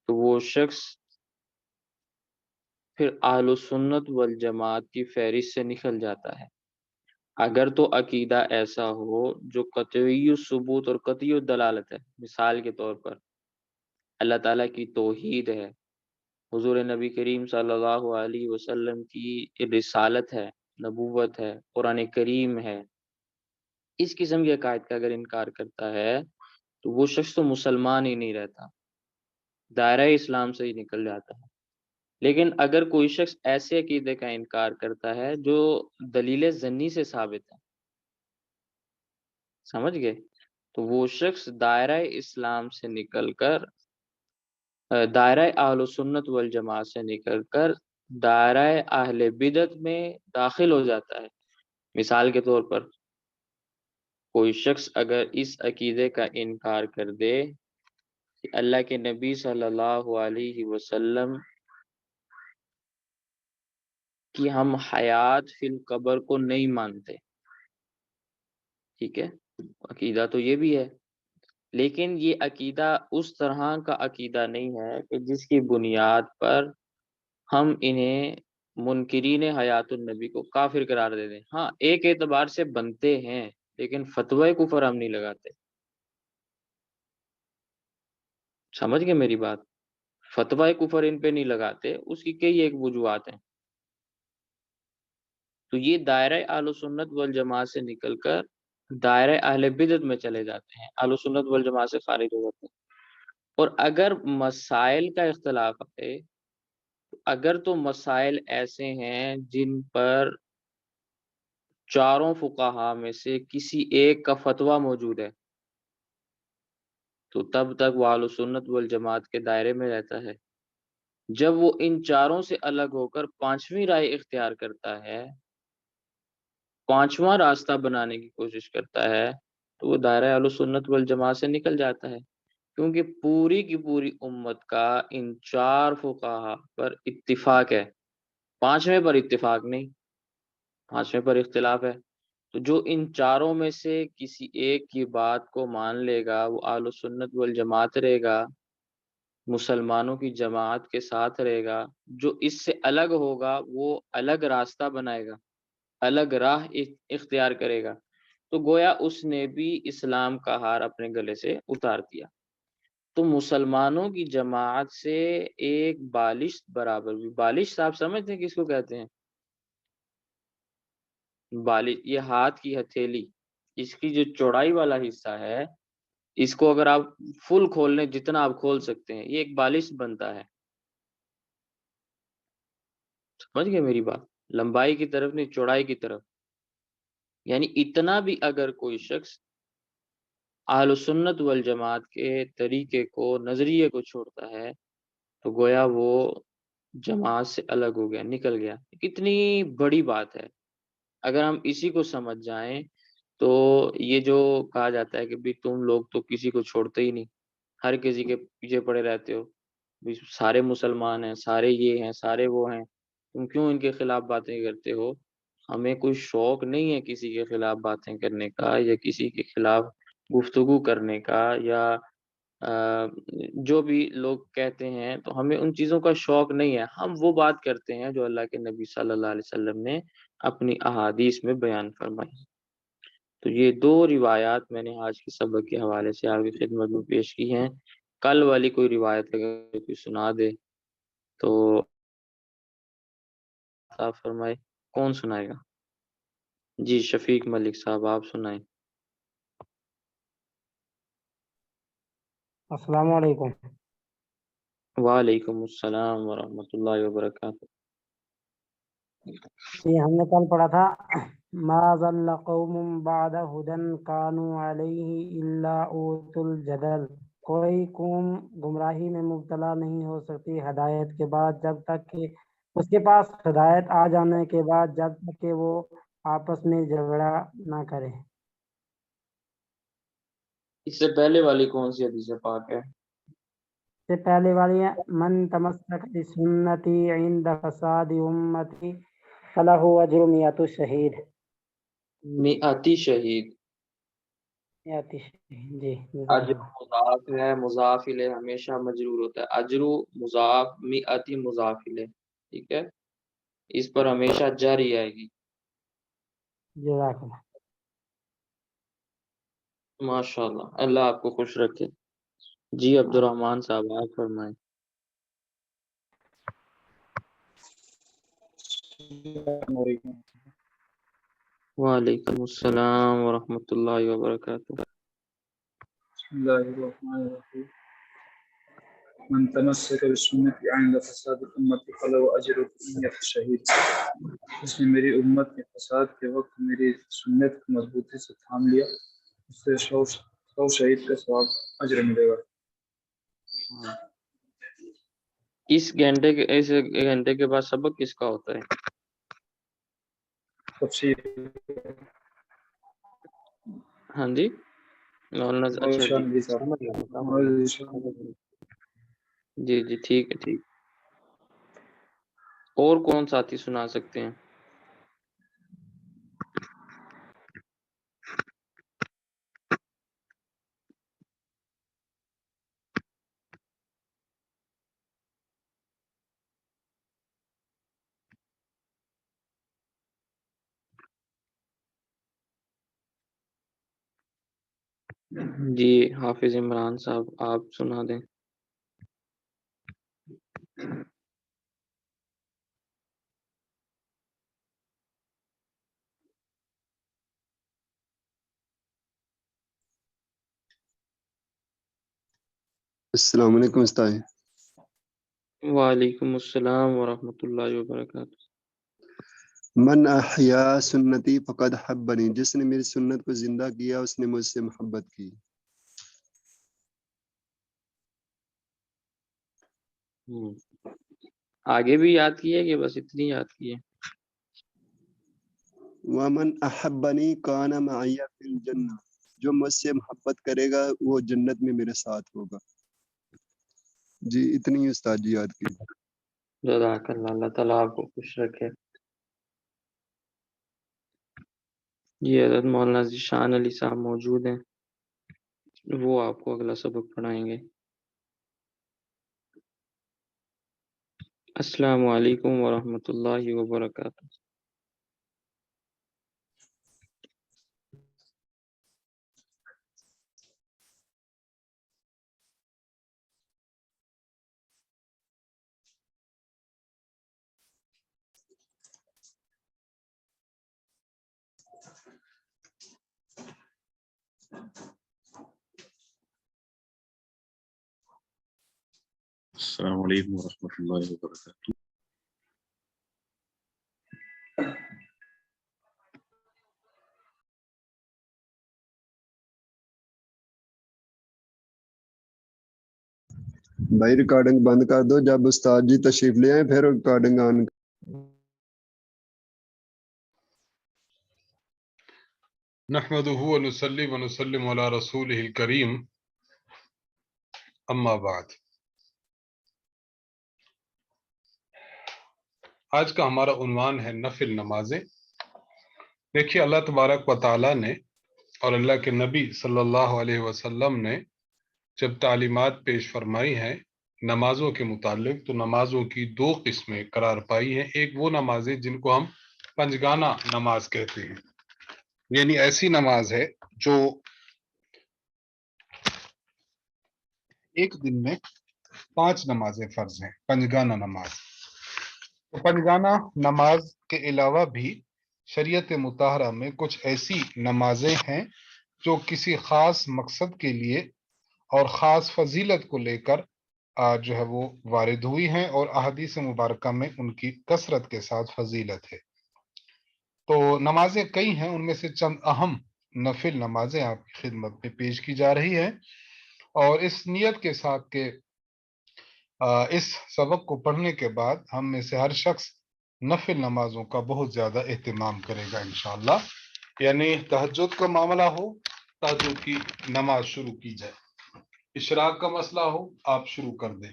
[SPEAKER 3] تو وہ شخص پھر اہل سنت والجماعت کی فہرست سے نکل جاتا ہے. اگر تو عقیدہ ایسا ہو جو قطعی ثبوت اور قطعی دلالت ہے. مثال کے طور پر اللہ تعالیٰ کی توحید ہے، حضور نبی کریم صلی اللہ علیہ وسلم کی رسالت ہے، نبوت ہے، قرآن کریم ہے. اس قسم کے عقائد کا اگر انکار کرتا ہے تو وہ شخص تو مسلمان ہی نہیں رہتا، دائرہ اسلام سے ہی نکل جاتا ہے. لیکن اگر کوئی شخص ایسے عقیدے کا انکار کرتا ہے جو دلیل ظنی سے ثابت ہے، سمجھ گئے، تو وہ شخص دائرہ اسلام سے نکل کر دائرہ اہل سنت والجماعت سے نکل کر دائرہ اہل بدعت میں داخل ہو جاتا ہے. مثال کے طور پر کوئی شخص اگر اس عقیدے کا انکار کر دے کہ اللہ کے نبی صلی اللہ علیہ وسلم کہ ہم حیات فی القبر کو نہیں مانتے، ٹھیک ہے، عقیدہ تو یہ بھی ہے، لیکن یہ عقیدہ اس طرح کا عقیدہ نہیں ہے کہ جس کی بنیاد پر ہم انہیں منکرین حیات النبی کو کافر قرار دے دیں. ہاں ایک اعتبار سے بنتے ہیں، لیکن فتوی کفر ہم نہیں لگاتے. سمجھ گئے میری بات؟ فتوی کفر ان پہ نہیں لگاتے، اس کی کئی ایک وجوہات ہیں. تو یہ دائرہ اہل سنت والجماعت سے نکل کر دائرہ اہل بدعت میں چلے جاتے ہیں، اہل سنت والجماعت سے خارج ہو جاتے ہیں. اور اگر مسائل کا اختلاف ہے، اگر تو مسائل ایسے ہیں جن پر چاروں فقہا میں سے کسی ایک کا فتویٰ موجود ہے تو تب تک وہ اہل سنت والجماعت کے دائرے میں رہتا ہے. جب وہ ان چاروں سے الگ ہو کر پانچویں رائے اختیار کرتا ہے، پانچواں راستہ بنانے کی کوشش کرتا ہے، تو وہ دائرہ اہل سنت والجماعت سے نکل جاتا ہے. کیونکہ پوری کی پوری امت کا ان چار فقہا پر اتفاق ہے، پانچویں پر اتفاق نہیں، پانچویں پر اختلاف ہے. تو جو ان چاروں میں سے کسی ایک کی بات کو مان لے گا وہ اہل سنت والجماعت رہے گا، مسلمانوں کی جماعت کے ساتھ رہے گا. جو اس سے الگ ہوگا وہ الگ راستہ بنائے گا. الگ راہ اختیار کرے گا تو گویا اس نے بھی اسلام کا ہار اپنے گلے سے اتار دیا۔ تو مسلمانوں کی جماعت سے ایک بالشت برابر بھی، بالشت آپ سمجھتے ہیں کس کو کہتے ہیں؟ بالشت یہ ہاتھ کی ہتھیلی، اس کی جو چوڑائی والا حصہ ہے، اس کو اگر آپ فل کھول لیں جتنا آپ کھول سکتے ہیں، یہ ایک بالشت بنتا ہے۔ سمجھ گئے میری بات؟ لمبائی کی طرف نہیں، چوڑائی کی طرف، یعنی اتنا بھی اگر کوئی شخص اہل سنت والجماعت کے طریقے کو، نظریے کو چھوڑتا ہے تو گویا وہ جماعت سے الگ ہو گیا، نکل گیا۔ کتنی بڑی بات ہے، اگر ہم اسی کو سمجھ جائیں تو یہ جو کہا جاتا ہے کہ بھی تم لوگ تو کسی کو چھوڑتے ہی نہیں، ہر کسی کے پیچھے پڑے رہتے ہو، بھی سارے مسلمان ہیں، سارے یہ ہیں، سارے وہ ہیں، تم کیوں ان کے خلاف باتیں کرتے ہو؟ ہمیں کوئی شوق نہیں ہے کسی کے خلاف باتیں کرنے کا، یا کسی کے خلاف گفتگو کرنے کا، یا جو بھی لوگ کہتے ہیں تو ہمیں ان چیزوں کا شوق نہیں ہے۔ ہم وہ بات کرتے ہیں جو اللہ کے نبی صلی اللہ علیہ وسلم نے اپنی احادیث میں بیان فرمائی۔ تو یہ دو روایات میں نے آج کے سبق کے حوالے سے آپ کی خدمت میں پیش کی ہیں۔ کل والی کوئی روایت اگر کوئی سنا دے تو آپ فرمائے، کون سنائے گا؟ جی شفیق ملک صاحب آپ سنائیں۔
[SPEAKER 4] السلام علیکم۔
[SPEAKER 3] وعلیکم السلام ورحمۃ اللہ وبرکاتہ۔
[SPEAKER 4] یہ ہم نے کل پڑھا تھا، ما ضل قوم بعد ہدن کانوا علیہ الا اوتوا الجدل، کوئی قوم گمراہی میں مبتلا نہیں ہو سکتی ہدایت کے بعد جب تک کہ اس کے پاس ہدایت آ جانے کے بعد جب تک کہ وہ آپس میں جھگڑا نہ کرے۔
[SPEAKER 3] اس سے پہلے والی کون سی حدیث پاک ہے؟
[SPEAKER 4] سے پہلے والی ہے، من تمسک بسنتی عند فساد امتی فلہ اجر میت شہید۔
[SPEAKER 3] میعتی شہید،
[SPEAKER 4] جی
[SPEAKER 3] اجر مضاف ہے، مضاف الیہ ہمیشہ مجرور ہوتا ہے، اجرو مضاف، میعتی مضاف الیہ، ٹھیک ہے، اس پر ہمیشہ جاری آئے گی۔
[SPEAKER 4] جزاک اللہ۔
[SPEAKER 3] ماشاء اللہ، اللہ آپ کو خوش رکھے۔ جی عبد الرحمن صاحب آپ فرمائیں۔ وعلیکم السلام ورحمۃ اللہ وبرکاتہ۔
[SPEAKER 5] بسم الله الرحمن الرحيم من تمسك بالسنة عند فساد الأمة فله أجر أمية الشهيد۔ جس نے میری امت کے فساد کے وقت میری سنت کو مضبوطی سے تھام لیا، اس سے 100 شہید کا ثواب اجر ملے گا۔
[SPEAKER 3] اس گھنٹے کے بعد سبق کس کا ہوتا ہے؟
[SPEAKER 5] تفسیر
[SPEAKER 3] ہاں جی مولانا، اچھا
[SPEAKER 5] شاہ
[SPEAKER 3] جی
[SPEAKER 5] نبی صاحب،
[SPEAKER 3] سمجھ گیا، جی جی ٹھیک ہے ٹھیک۔ اور کون ساتھی سنا سکتے ہیں؟ جی حافظ عمران صاحب آپ سنا دیں۔
[SPEAKER 6] السلام علیکم استاد۔
[SPEAKER 3] وعلیکم السلام ورحمۃ اللہ وبرکاتہ۔
[SPEAKER 6] من احیا سنتی فقد حبنی، جس نے میری سنت کو زندہ کیا اس نے مجھ سے محبت کی۔
[SPEAKER 3] آگے بھی یاد کیے کہ بس اتنی یاد کیے؟
[SPEAKER 6] ومن احبنی کان معی فی الجنہ، جو مجھ سے محبت کرے گا وہ جنت میں میرے ساتھ ہوگا۔ جی اتنی ہی استاد جی یاد کی۔
[SPEAKER 3] جزاک اللہ، اللہ تعالیٰ آپ کو خوش رکھے۔ جی حضرت مولانا ذیشان علی صاحب موجود ہیں، وہ آپ کو اگلا سبق پڑھائیں گے۔ السلام علیکم ورحمۃ اللہ وبرکاتہ۔
[SPEAKER 7] السلام علیکم ورحمۃ اللہ وبرکاتہ.
[SPEAKER 6] بھائی ریکارڈنگ بند کر دو، جب استاد جی تشریف لے آئے پھر ریکارڈنگ آن.
[SPEAKER 8] نحمده ونصلي ونسلم على رسوله الكريم اما بعد. آج کا ہمارا عنوان ہے نفل نمازیں. دیکھیے اللہ تبارک و تعالیٰ نے اور اللہ کے نبی صلی اللہ علیہ وسلم نے جب تعلیمات پیش فرمائی ہیں نمازوں کے متعلق تو نمازوں کی دو قسمیں قرار پائی ہیں. ایک وہ نمازیں جن کو ہم پنجگانہ نماز کہتے ہیں، یعنی ایسی نماز ہے جو ایک دن میں 5 نمازیں فرض ہیں، پنجگانہ نماز. تو پنجگانہ نماز کے علاوہ بھی شریعت مطہرہ میں کچھ ایسی نمازیں ہیں جو کسی خاص مقصد کے لیے اور خاص فضیلت کو لے کر جو ہے وہ وارد ہوئی ہیں، اور احادیث مبارکہ میں ان کی کثرت کے ساتھ فضیلت ہے. تو نمازیں کئی ہیں، ان میں سے چند اہم نفل نمازیں آپ کی خدمت میں پیش کی جا رہی ہیں، اور اس نیت کے ساتھ کہ اس سبق کو پڑھنے کے بعد ہم میں سے ہر شخص نفل نمازوں کا بہت زیادہ اہتمام کرے گا انشاءاللہ. یعنی تہجد کا معاملہ ہو، تہجد کی نماز شروع کی جائے. اشراق کا مسئلہ ہو، آپ شروع کر دیں.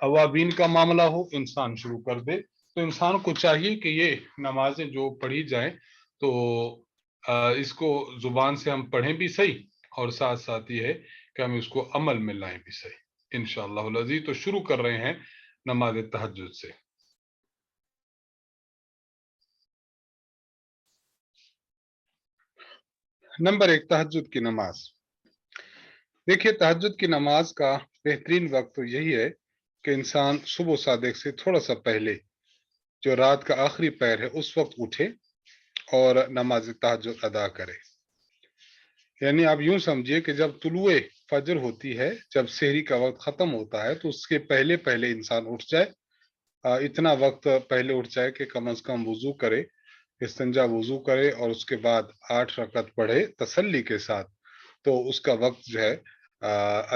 [SPEAKER 8] اوابین کا معاملہ ہو، انسان شروع کر دے. تو انسان کو چاہیے کہ یہ نمازیں جو پڑھی جائیں تو اس کو زبان سے ہم پڑھیں بھی صحیح، اور ساتھ ساتھ یہ ہے کہ ہم اس کو عمل میں لائیں بھی صحیح انشاءاللہ العزیز. تو شروع کر رہے ہیں نماز تہجد سے. نمبر 1، تہجد کی نماز. دیکھیے تہجد کی نماز کا بہترین وقت تو یہی ہے کہ انسان صبح صادق سے تھوڑا سا پہلے جو رات کا آخری پہر ہے اس وقت اٹھے اور نماز تہجد ادا کرے. یعنی آپ یوں سمجھیے کہ جب طلوع فجر ہوتی ہے، جب سحری کا وقت ختم ہوتا ہے، تو اس کے پہلے پہلے انسان اٹھ جائے. اتنا وقت پہلے اٹھ جائے کہ کم از کم وضو کرے، استنجا وضو کرے، اور اس کے بعد 8 رکعت پڑھے تسلی کے ساتھ. تو اس کا وقت جو ہے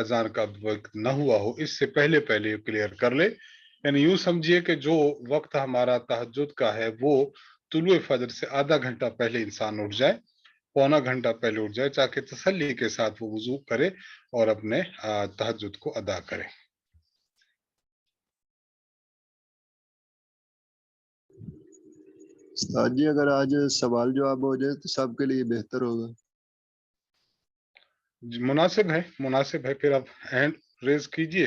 [SPEAKER 8] اذان کا وقت نہ ہوا ہو، اس سے پہلے پہلے کلیئر کر لے. یعنی یوں سمجھیے کہ جو وقت ہمارا تہجد کا ہے وہ طلوع فجر سے آدھا گھنٹہ پہلے انسان اٹھ جائے، پونا گھنٹہ پہلے اٹھ جائے، تاکہ تسلی کے ساتھ وہ وضو کرے اور اپنے تہجد کو ادا کرے.
[SPEAKER 6] استاد جی اگر آج سوال جواب ہو جائے تو سب کے لیے بہتر ہوگا.
[SPEAKER 8] مناسب ہے، مناسب ہے. پھر آپ ہینڈ ریز کیجئے،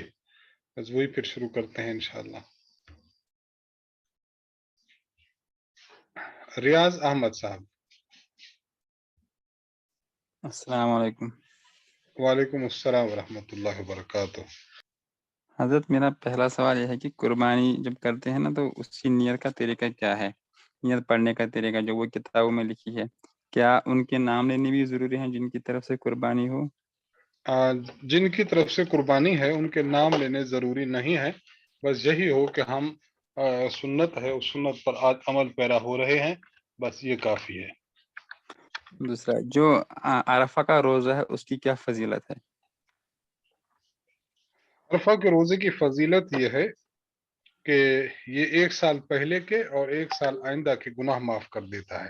[SPEAKER 8] بس وہی پھر شروع کرتے ہیں انشاءاللہ. ریاض احمد صاحب.
[SPEAKER 2] السلام علیکم.
[SPEAKER 8] وعلیکم السلام ورحمۃ اللہ وبرکاتہ.
[SPEAKER 2] حضرت میرا پہلا سوال یہ ہے کہ قربانی جب کرتے ہیں نا تو اس کی نیت کا طریقہ کیا ہے؟ نیت پڑھنے کا طریقہ جو وہ کتابوں میں لکھی ہے، کیا ان کے نام لینے بھی ضروری ہیں جن کی طرف سے قربانی ہو؟
[SPEAKER 8] جن کی طرف سے قربانی ہے ان کے نام لینے ضروری نہیں ہے، بس یہی ہو کہ ہم سنت ہے اس سنت پر آج عمل پیرا ہو رہے ہیں، بس یہ کافی ہے.
[SPEAKER 2] دوسرا، جو عرفہ کا روزہ ہے اس کی کیا فضیلت ہے؟
[SPEAKER 8] عرفہ کے روزے کی فضیلت یہ ہے کہ یہ 1 سال پہلے کے اور 1 سال آئندہ کے گناہ معاف کر دیتا ہے،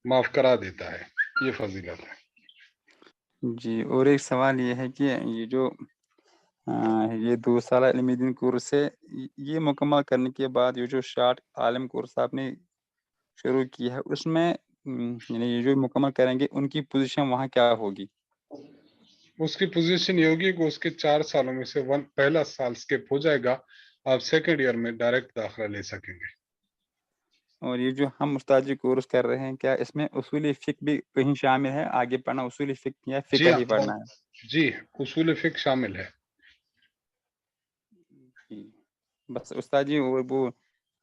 [SPEAKER 8] معاف کرا دیتا ہے. یہ فضیلت ہے.
[SPEAKER 2] جی، اور ایک سوال یہ ہے کہ یہ جو یہ 2 سالہ علمی دین کورس ہے، یہ مکمل کرنے کے بعد یہ جو شارٹ عالم کورس آپ نے شروع کی ہے اس میں یعنی یہ جو مکمل کریں گے ان کی پوزیشن وہاں کیا ہوگی؟
[SPEAKER 8] اس کی پوزیشن یہ ہوگی کہ اس کے 4 سالوں میں سے پہلا سال سکپ ہو جائے گا، آپ سیکنڈ ایئر میں ڈائریکٹ داخلہ لے سکیں گے.
[SPEAKER 2] اور یہ جو ہم استاد جی کورس کر رہے ہیں، کیا اس میں اصول فقہ بھی کہیں شامل ہے؟ آگے پڑھنا اصول فقہ یا
[SPEAKER 8] جی
[SPEAKER 2] فقہ ہی پڑھنا ہے؟
[SPEAKER 8] جی، اصول فقہ شامل ہے.
[SPEAKER 2] جی بس استاد جی، وہ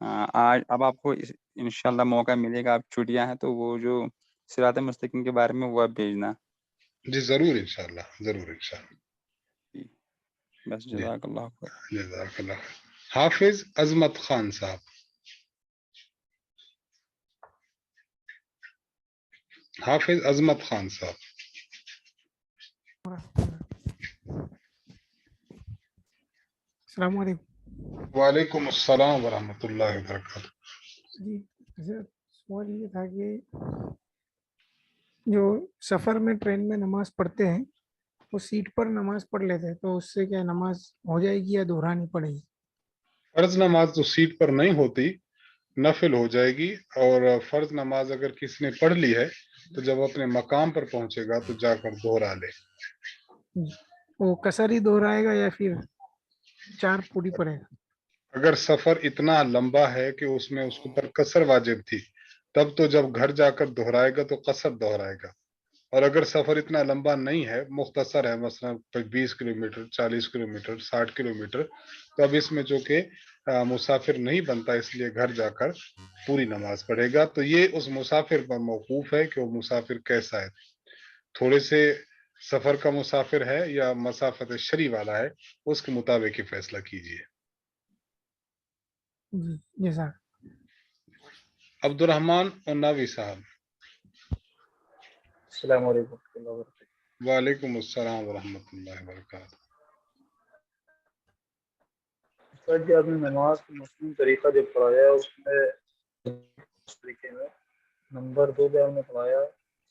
[SPEAKER 2] آج اب آپ کو انشاءاللہ موقع ملے گا، آپ چھٹیاں ہیں تو وہ جو صراط مستقیم کے بارے میں وہ آپ بھیجنا.
[SPEAKER 8] جی ضرور انشاءاللہ، ضرور انشاءاللہ.
[SPEAKER 2] جی بس جزاک اللہ خیر.
[SPEAKER 8] جزاک اللہ خیر. حافظ عظمت خان صاحب. حافظ عظمت خان صاحب.
[SPEAKER 9] السلام علیکم.
[SPEAKER 8] وعلیکم السلام ورحمۃ اللہ وبرکاتہ.
[SPEAKER 9] جی حضرت سوال یہ تھا کہ جو سفر میں ٹرین میں نماز پڑھتے ہیں وہ سیٹ پر نماز پڑھ لیتے ہیں تو اس سے کیا نماز ہو جائے گی یا دہرانی پڑے گی؟
[SPEAKER 8] فرض نماز تو سیٹ پر نہیں ہوتی، نفل ہو جائے گی. اور فرض نماز اگر کسی نے پڑھ لی ہے تو جب اپنے مقام پر پہنچے گا تو جا کر دوہرا لے.
[SPEAKER 9] وہ کسر ہی دہرائے گا یا پھر 4 پوری پڑے گا؟
[SPEAKER 8] اگر سفر اتنا لمبا ہے کہ اس میں اس پر قصر واجب تھی تب تو جب گھر جا کر دہرائے گا تو قصر دہرائے گا. اور اگر سفر اتنا لمبا نہیں ہے، مختصر ہے، مثلا 20 کلومیٹر، 40 کلومیٹر، 60 کلومیٹر، تو اب اس میں جو کہ مسافر نہیں بنتا، اس لیے گھر جا کر پوری نماز پڑھے گا. تو یہ اس مسافر پر موقوف ہے کہ وہ مسافر کیسا ہے، تھوڑے سے سفر کا مسافر ہے یا مسافت شرعی والا ہے، اس کے مطابق ہی فیصلہ کیجیے.
[SPEAKER 9] جی جزاک.
[SPEAKER 8] عبد الرحمن الناوی صاحب.
[SPEAKER 5] السلام علیکم ورحمۃ اللہ وبرکاتہ.
[SPEAKER 8] وعلیکم السلام ورحمۃ اللہ وبرکاتہ.
[SPEAKER 5] سر جی آپ نے نماز کا مسلم طریقہ جو پڑھایا ہے اس میں اس طریقے میں نمبر 2 پہ آپ نے پڑھایا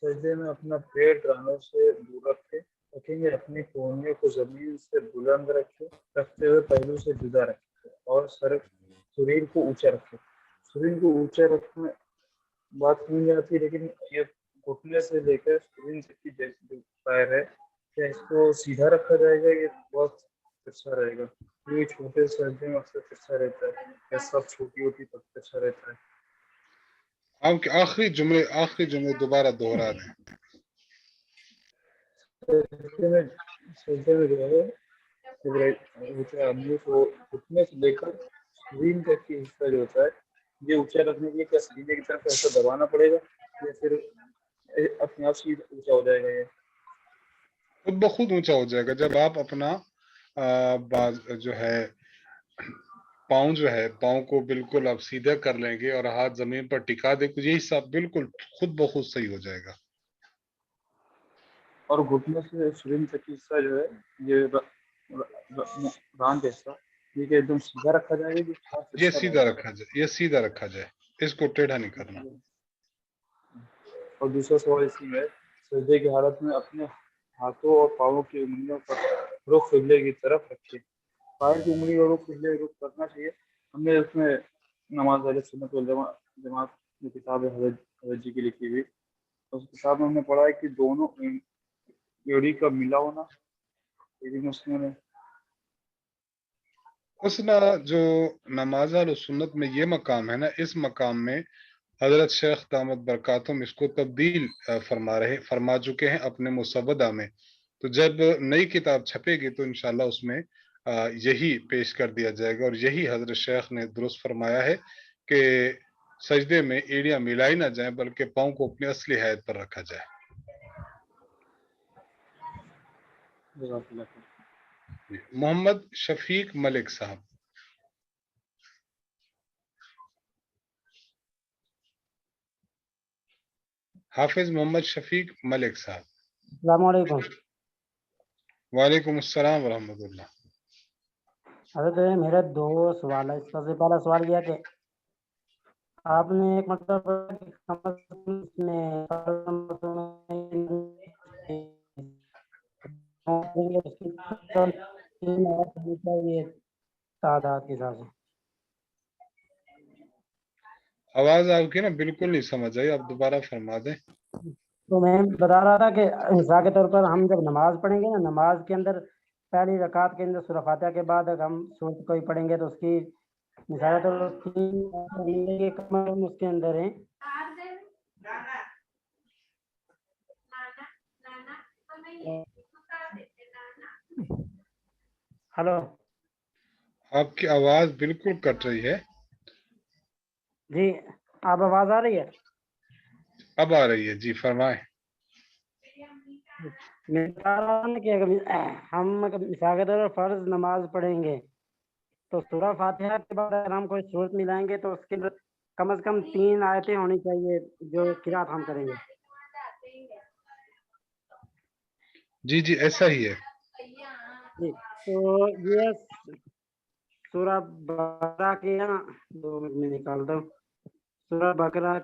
[SPEAKER 5] سجدے میں اپنا پیٹ رانوں سے دور رکھے، رکھیں گے اپنی کونیوں کو زمین سے بلند رکھتے ہوئے پہلو سے جدا رکھے اور شریر کو اونچا رکھے. شریر کو اونچا رکھنے بات سمجھ آتی ہے، لیکن یہ گھٹنے سے لے کر شریر تک کی جو پیر ہے کیا اس کو سیدھا رکھا جائے گا؟ یہ بہت ترچھا رہے گا. یہ چھوٹے سجدے میں اکثر ترچھا رہتا ہے یا سب چھوٹی ہوتی تب ترچھا رہتا ہے.
[SPEAKER 8] آپ کے آخری جملے دوبارہ دوہرا دیں.
[SPEAKER 5] سجدے میں جو ہے آدمی کو گھٹنے سے لے کر شریر تک کی حصہ جو ہوتا ہے یہ اونچا رکھنے کے لیے کیا سیدھے کی طرف ایسا دبانا پڑے گا یا پھر اپنے آپ سیدھا اونچا ہو جائے گا؟ یہ
[SPEAKER 8] خود بخود اونچا ہو جائے گا جب آپ اپنا جو ہے پاؤں کو بالکل آپ سیدھا کر لیں گے اور ہاتھ زمین پر ٹکا دیں تو یہی سب بالکل خود بخود صحیح ہو جائے گا.
[SPEAKER 5] اور گھٹنے سے شریر تک کی حصہ جو ہے یہ ران جیسا یہ کہ ایک دم سیدھا رکھا جائے گا کہ
[SPEAKER 8] یہ سیدھا رکھا جائے، اس کو ٹیڑھا نہیں کرنا.
[SPEAKER 5] اور دوسرا سوال اسی میں سجدے کی حالت میں اپنے ہاتھوں اور پاؤں کی انگلیوں پر رخ قبلے کی طرف رکھے. پیر کی انگلی اور رخ قبلے رخ کرنا چاہیے. ہم نے اس میں نماز اہل سنت والجماعت کی کتاب ہے حضرت جی کی لکھی ہوئی، اس کتاب میں ہم نے پڑھا ہے کہ دونوں ایڑی کا ملا ہونا میں
[SPEAKER 8] حسنا جو نماز اہل سنت میں یہ مقام ہے نا، اس مقام میں حضرت شیخ دامت برکاتہم اس کو تبدیل فرما چکے ہیں اپنے مسودہ میں. تو جب نئی کتاب چھپے گی تو انشاءاللہ اس میں یہی پیش کر دیا جائے گا اور یہی حضرت شیخ نے درست فرمایا ہے کہ سجدے میں ایڑیاں ملائی نہ جائیں بلکہ پاؤں کو اپنی اصلی حیت پر رکھا جائے. محمد شفیق ملک صاحب. حافظ محمد شفیق ملک صاحب.
[SPEAKER 4] السلام علیکم.
[SPEAKER 8] وعلیکم السلام ورحمۃ اللہ.
[SPEAKER 4] حضرت میرے 2 سوال ہے. سب سے پہلا سوال یہ کہ آپ نے ایک مطلب تعداد کے حساب سے
[SPEAKER 8] آواز آپ کی نا بالکل نہیں سمجھ آئی، آپ دوبارہ فرما دیں.
[SPEAKER 4] تو میں بتا رہا تھا کہ مثال کے طور پر ہم جب نماز پڑھیں گے نا، نماز کے اندر پہلی رکعت کے اندر سورہ فاتحہ کے بعد اگر ہم سورت کوئی پڑھیں گے تو اس کی مثال کے طور پر 3 کم اس کے اندر ہیں. ہلو،
[SPEAKER 8] آپ کی آواز بالکل کٹ رہی ہے.
[SPEAKER 4] جی آپ آواز آ رہی ہے؟
[SPEAKER 8] اب آ رہی ہے، جی فرمائیں.
[SPEAKER 4] میں بتا رہا ہوں کہ اگر ہم مثال کے طور پر فرض نماز پڑھیں گے تو سورہ فاتحہ کے بعد اگر ہم کوئی صورت ملائیں گے تو اس کے اندر کم از کم 3 آیتیں ہونی چاہیے جو قرات ہم کریں گے.
[SPEAKER 8] جی جی ایسا ہی ہے.
[SPEAKER 4] جی تو یہ سورہ بقرہ کے 2 منٹ میں نکالتا ہوں. سورہ بقرہ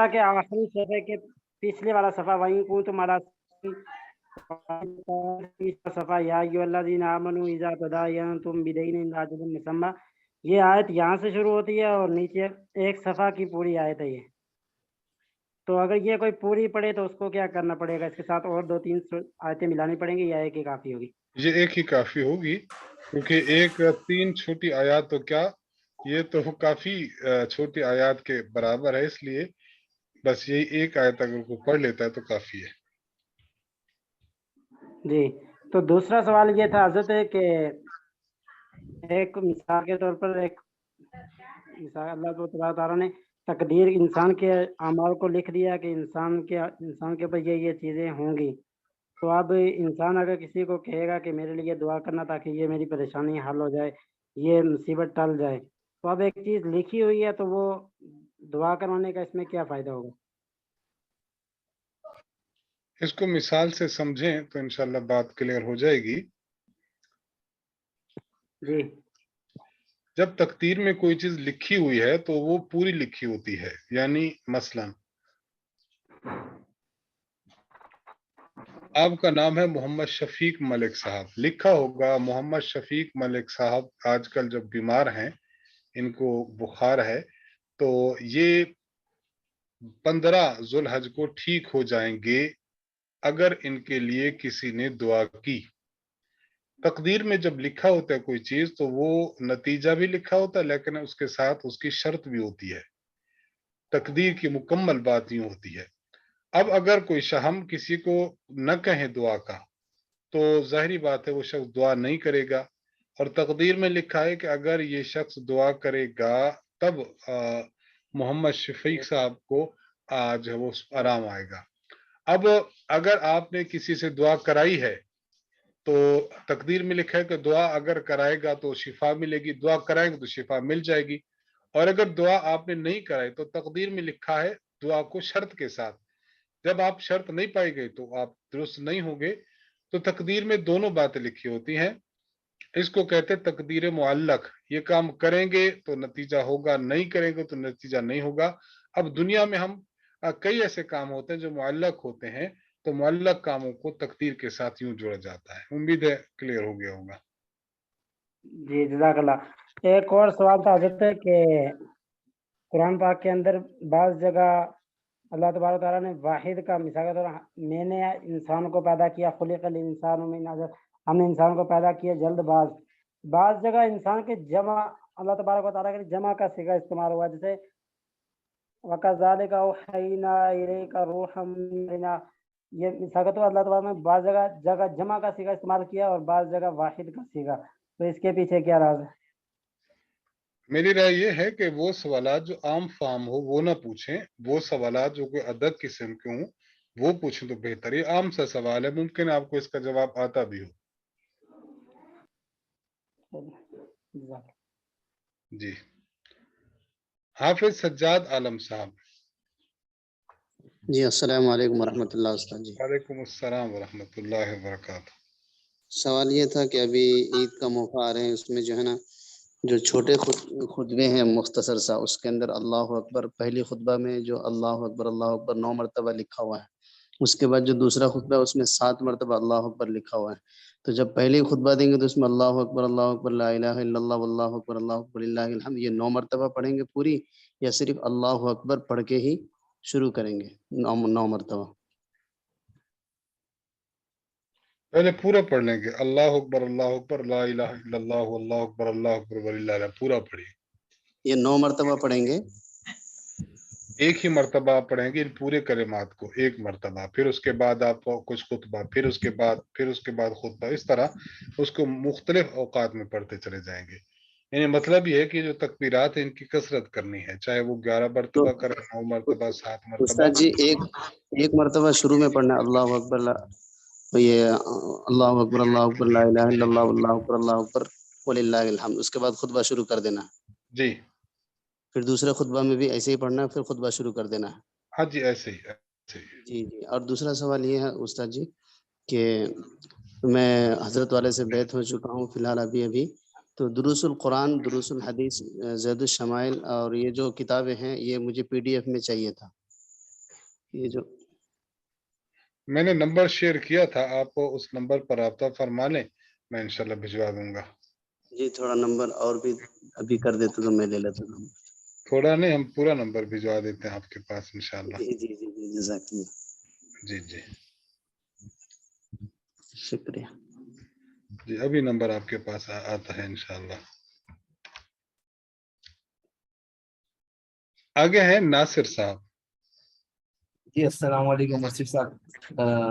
[SPEAKER 4] کے آخری صفحے کے پچھلے والا صفحہ وہیں کو تمہارا صفحہ یا ایھا الذین آمنوا اذا تداینتم بدین الی اجل مسمى. یہ آیت یہاں سے شروع ہوتی ہے اور نیچے ایک صفحہ کی پوری آیت ہے یہ. تو اگر یہ کوئی پوری پڑھے تو اس کو کیا کرنا پڑے گا؟ اس کے ساتھ اور 2-3 آیتیں ملانی پڑیں گی یا ایک ہی کافی ہوگی؟
[SPEAKER 8] یہ ایک ہی کافی ہوگی کیونکہ 3 چھوٹی آیات تو کیا یہ تو کافی چھوٹی آیات کے برابر ہے، اس لیے بس یہی ایک آیت اگر کوئی پڑھ لیتا ہے تو کافی ہے.
[SPEAKER 4] جی تو دوسرا سوال یہ تھا حضرت کہ ایک مثال کے طور پر ایک مثال اللہ تعالیٰ نے تقدیر انسان کے اعمال کو لکھ دیا کہ انسان کے اوپر یہ چیزیں ہوں گی. تو اب انسان اگر کسی کو کہے گا کہ میرے لیے دعا کرنا تاکہ یہ میری پریشانی حل ہو جائے، یہ مصیبت ٹل جائے، تو اب ایک چیز لکھی ہوئی ہے تو وہ دعا کروانے کا اس میں کیا فائدہ ہوگا؟
[SPEAKER 8] اس کو مثال سے سمجھیں تو انشاءاللہ بات کلیئر ہو جائے گی.
[SPEAKER 4] جی
[SPEAKER 8] جب تقدیر میں کوئی چیز لکھی ہوئی ہے تو وہ پوری لکھی ہوتی ہے. یعنی مثلا آپ کا نام ہے محمد شفیق ملک صاحب، لکھا ہوگا محمد شفیق ملک صاحب آج کل جب بیمار ہیں، ان کو بخار ہے، تو یہ 15 ذوالحج کو ٹھیک ہو جائیں گے اگر ان کے لیے کسی نے دعا کی. تقدیر میں جب لکھا ہوتا ہے کوئی چیز تو وہ نتیجہ بھی لکھا ہوتا ہے لیکن اس کے ساتھ اس کی شرط بھی ہوتی ہے. تقدیر کی مکمل بات یوں ہوتی ہے. اب اگر کوئی ہم کسی کو نہ کہیں دعا کا تو ظاہری بات ہے وہ شخص دعا نہیں کرے گا، اور تقدیر میں لکھا ہے کہ اگر یہ شخص دعا کرے گا تب محمد شفیق صاحب کو جو ہے وہ آرام آئے گا. اب اگر آپ نے کسی سے دعا کرائی ہے تو تقدیر میں لکھا ہے کہ دعا اگر کرائے گا تو شفا ملے گی، دعا کرائیں گے تو شفا مل جائے گی. اور اگر دعا آپ نے نہیں کرائی تو تقدیر میں لکھا ہے دعا کو شرط کے ساتھ. جب آپ شرط نہیں پائی گئی تو آپ درست نہیں ہوں گے. تو تقدیر میں دونوں باتیں لکھی ہوتی ہیں. اس کو کہتے ہیں تقدیر معلق. یہ کام کریں گے تو نتیجہ ہوگا، نہیں کریں گے تو نتیجہ نہیں ہوگا. اب دنیا میں ہم کئی ایسے کام ہوتے ہیں جو معلق ہوتے ہیں، تو معلق کاموں کو تقدیر کے ساتھ یوں جوڑا جاتا ہے. امید ہے کلیئر ہو گیا ہوگا.
[SPEAKER 4] جی جزاک اللہ. ایک اور سوال تھا حضرت کہ قرآن پاک کے اندر بعض جگہ اللہ تبارک تعالیٰ نے واحد کا مثال کے طور پر میں نے انسان کو پیدا کیا، خلق الانسان من عجل، ہم نے انسان کو پیدا کیا جلد باز. بعض جگہ انسان کے جمع اللہ تبارک تعالیٰ کے جمع کا صیغہ استعمال ہوا، جیسے وَكَذَلِكَ أَوْحَيْنَا إِلَيْكَ رُوحًا مِّنْ أَمْرِنَا. یہ مثال کے طور پر اللہ تعالیٰ نے بعض جگہ جمع کا صیغہ استعمال کیا اور بعض جگہ واحد کا صیغہ. تو اس کے پیچھے کیا راز ہے؟
[SPEAKER 8] میری رائے یہ ہے کہ وہ سوالات جو عام فہم ہو وہ نہ پوچھیں، وہ سوالات جو کوئی ادب قسم کے ہوں وہ پوچھیں تو بہتر. یہ عام سا سوال ہے، ممکن ہے آپ کو اس کا جواب آتا بھی ہو. جی حافظ سجاد عالم صاحب.
[SPEAKER 10] جی السلام علیکم ورحمۃ اللہ استاد جی.
[SPEAKER 8] وعلیکم السلام ورحمۃ اللہ وبرکاتہ.
[SPEAKER 10] سوال یہ تھا کہ ابھی عید کا موقع آ رہے ہیں، اس میں جو ہے نا جو چھوٹے خطبے ہیں مختصر سا، اس کے اندر اللہ اکبر پہلی خطبہ میں جو اللہ اکبر 9 مرتبہ لکھا ہوا ہے، اس کے بعد جو دوسرا خطبہ ہے اس میں 7 مرتبہ اللہ اکبر لکھا ہوا ہے. تو جب پہلی خطبہ دیں گے تو اس میں اللہ اکبر لا الہ الا اللہ واللہ اکبر للہ الحمد یہ 9 مرتبہ پڑھیں گے پوری، یا صرف اللہ اکبر پڑھ کے ہی شروع کریں گے 9 مرتبہ؟
[SPEAKER 8] پہلے پورا پڑھ لیں گے. اللہ اکبر لا الہ الا اللہ واللہ اکبر وللہ الحمد پورا پڑھیے.
[SPEAKER 10] یہ 9 مرتبہ پڑھیں گے؟
[SPEAKER 8] ایک ہی مرتبہ آپ پڑھیں گے ان پورے کلمات کو ایک مرتبہ، پھر اس کے بعد آپ کو کچھ خطبہ، پھر اس کے بعد خطبہ، اس طرح اس کو مختلف اوقات میں پڑھتے چلے جائیں گے. یعنی مطلب یہ ہے کہ جو تکبیرات ہیں ان کی کثرت کرنی ہے، چاہے وہ 11 مرتبہ کرے، 9 مرتبہ، 7 مرتبہ.
[SPEAKER 10] استاد جی ایک مرتبہ شروع میں پڑھنا اللہ اکبر یہ اللہ اکبر لا الہ الا اللہ اللہ اکبر وللہ الحمد، اس کے بعد خطبہ شروع کر دینا.
[SPEAKER 8] جی
[SPEAKER 10] پھر دوسرے خطبہ میں بھی ایسے ہی پڑھنا ہے، پھر خطبہ شروع کر دینا ہے.
[SPEAKER 8] ہاں جی ایسے ہی.
[SPEAKER 10] جی جی. اور دوسرا سوال یہ ہے استاد جی کہ میں حضرت والے سے بیعت ہو چکا ہوں فی الحال ابھی، تو دروس القرآن، دروس الحدیث، زید الشمائل اور یہ جو کتابیں ہیں یہ مجھے PDF میں چاہیے تھا. یہ جو
[SPEAKER 8] میں نے نمبر شیئر کیا تھا، آپ اس نمبر پر رابطہ فرما لیں، میں انشاءاللہ بھجوا دوں گا.
[SPEAKER 10] جی تھوڑا نمبر اور بھی ابھی کر دیتے تو میں لے لیتا ہوں.
[SPEAKER 8] تھوڑا نہیں، ہم پورا نمبر بھجوا دیتے ہیں آپ کے پاس انشاءاللہ.
[SPEAKER 10] جی جی جی جی جزاک اللہ.
[SPEAKER 8] جی جی
[SPEAKER 10] شکریہ.
[SPEAKER 8] جی ابھی نمبر آپ کے پاس آتا ہے انشاءاللہ. آگے ہیں ناصر صاحب.
[SPEAKER 11] جی السلام علیکم مصطفی صاحب.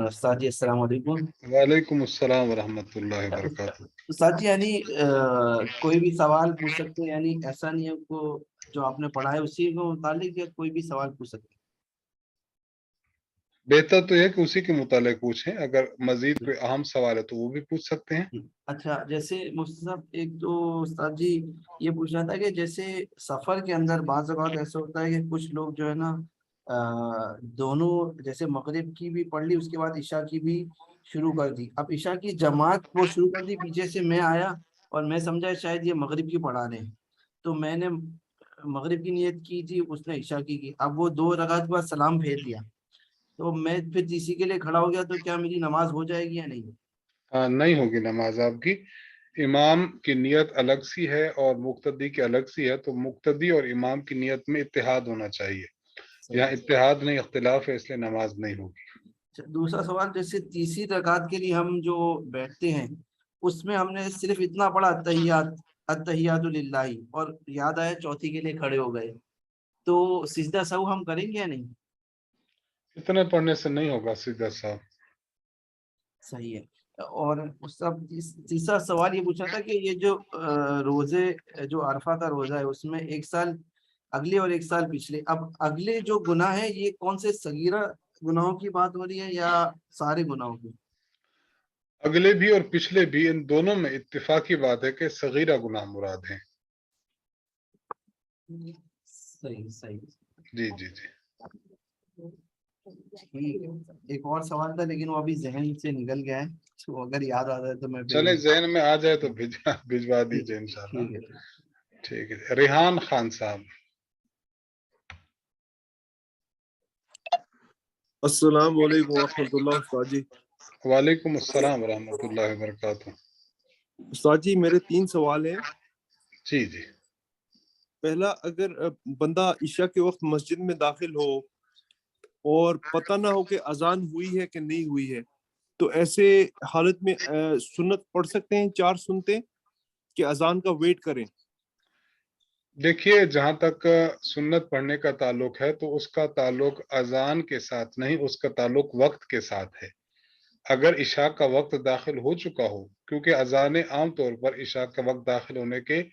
[SPEAKER 11] استاد جی السلام علیکم.
[SPEAKER 8] وعلیکم السلام ورحمۃ اللہ وبرکاتہ.
[SPEAKER 11] استاد جی یعنی کوئی بھی سوال پوچھ سکتے ہیں، یعنی ایسا نہیں ہے کو جو آپ نے پڑھا ہے اسی کو متعلق یا کوئی بھی سوال پوچھ سکتے ہیں؟
[SPEAKER 8] بہتر تو یہ کہ اسی کے متعلق پوچھیں، اگر مزید کوئی اہم سوال ہے تو وہ بھی پوچھ سکتے ہیں.
[SPEAKER 11] اچھا جیسے مفتی صاحب ایک تو استاد جی یہ پوچھنا تھا کہ جیسے سفر کے اندر بعض اوقات ایسا ہوتا ہے کہ کچھ لوگ جو ہے نا دونوں جیسے مغرب کی بھی پڑھ لی اس کے بعد عشاء کی بھی شروع کر دی. اب عشاء کی جماعت وہ شروع کر دی، پیچھے سے میں آیا اور میں سمجھا شاید یہ مغرب کی پڑھا رہے ہیں، تو میں نے مغرب کی نیت کی تھی، اس نے عشاء کی. اب وہ 2 رکعت کے بعد سلام پھیر دیا تو میں پھر تیسری کے لیے کھڑا ہو گیا، تو کیا میری نماز ہو جائے گی یا نہیں؟
[SPEAKER 8] نہیں ہوگی نماز آپ کی. امام کی نیت الگ سی ہے اور مقتدی کی الگ سی ہے، تو مقتدی اور امام کی نیت میں اتحاد ہونا چاہیے. یہاں اتحاد نہیں اختلاف ہے، اس لیے نماز نہیں ہوگی.
[SPEAKER 11] دوسرا سوال، جیسے تیسری رکعت کے لیے ہم جو بیٹھتے ہیں اس میں ہم نے صرف اتنا پڑھا التحیات للہ، اور یاد آیا چوتھی کے لیے کھڑے ہو گئے، تو سجدہ سہو ہم کریں گے یا نہیں؟
[SPEAKER 8] اتنے پڑھنے سے نہیں ہوگا سجدہ سہو.
[SPEAKER 11] صحیح ہے. اور تیسرا سوال یہ پوچھنا تھا کہ یہ جو روزے جو عرفہ کا روزہ ہے اس میں 1 سال اگلے اور 1 سال پچھلے، اب اگلے جو گناہ ہے یہ کون سے صغیرہ گناہوں کی بات ہو رہی ہے یا سارے گناہوں کی؟
[SPEAKER 8] اگلے بھی اور پچھلے بھی، ان دونوں میں اتفاقی بات ہے کہ صغیرہ گناہ مراد ہیں.
[SPEAKER 11] صحیح.
[SPEAKER 8] جی جی جی.
[SPEAKER 11] ایک اور سوال تھا لیکن وہ ابھی ذہن سے نکل گیا ہے، تو اگر یاد آ جائے تو میں
[SPEAKER 8] چلیں ذہن میں آ جائے تو بھجوا دیجیے انشاءاللہ. ٹھیک ہے. ریحان خان صاحب.
[SPEAKER 12] السلام علیکم ورحمۃ اللہ. استاد جی
[SPEAKER 8] وعلیکم السلام ورحمۃ اللہ وبرکاتہ.
[SPEAKER 12] استاد جی میرے 3 سوال ہیں.
[SPEAKER 8] جی جی.
[SPEAKER 12] پہلا، اگر بندہ عشاء کے وقت مسجد میں داخل ہو اور پتہ نہ ہو کہ اذان ہوئی ہے کہ نہیں ہوئی ہے، تو ایسے حالت میں سنت پڑھ سکتے ہیں 4 سنتے کہ اذان کا ویٹ کریں؟
[SPEAKER 8] دیکھیے جہاں تک سنت پڑھنے کا تعلق ہے تو اس کا تعلق اذان کے ساتھ نہیں، اس کا تعلق وقت کے ساتھ ہے. اگر عشاء کا وقت داخل ہو چکا ہو، کیونکہ اذانیں عام طور پر عشاء کا وقت داخل ہونے کے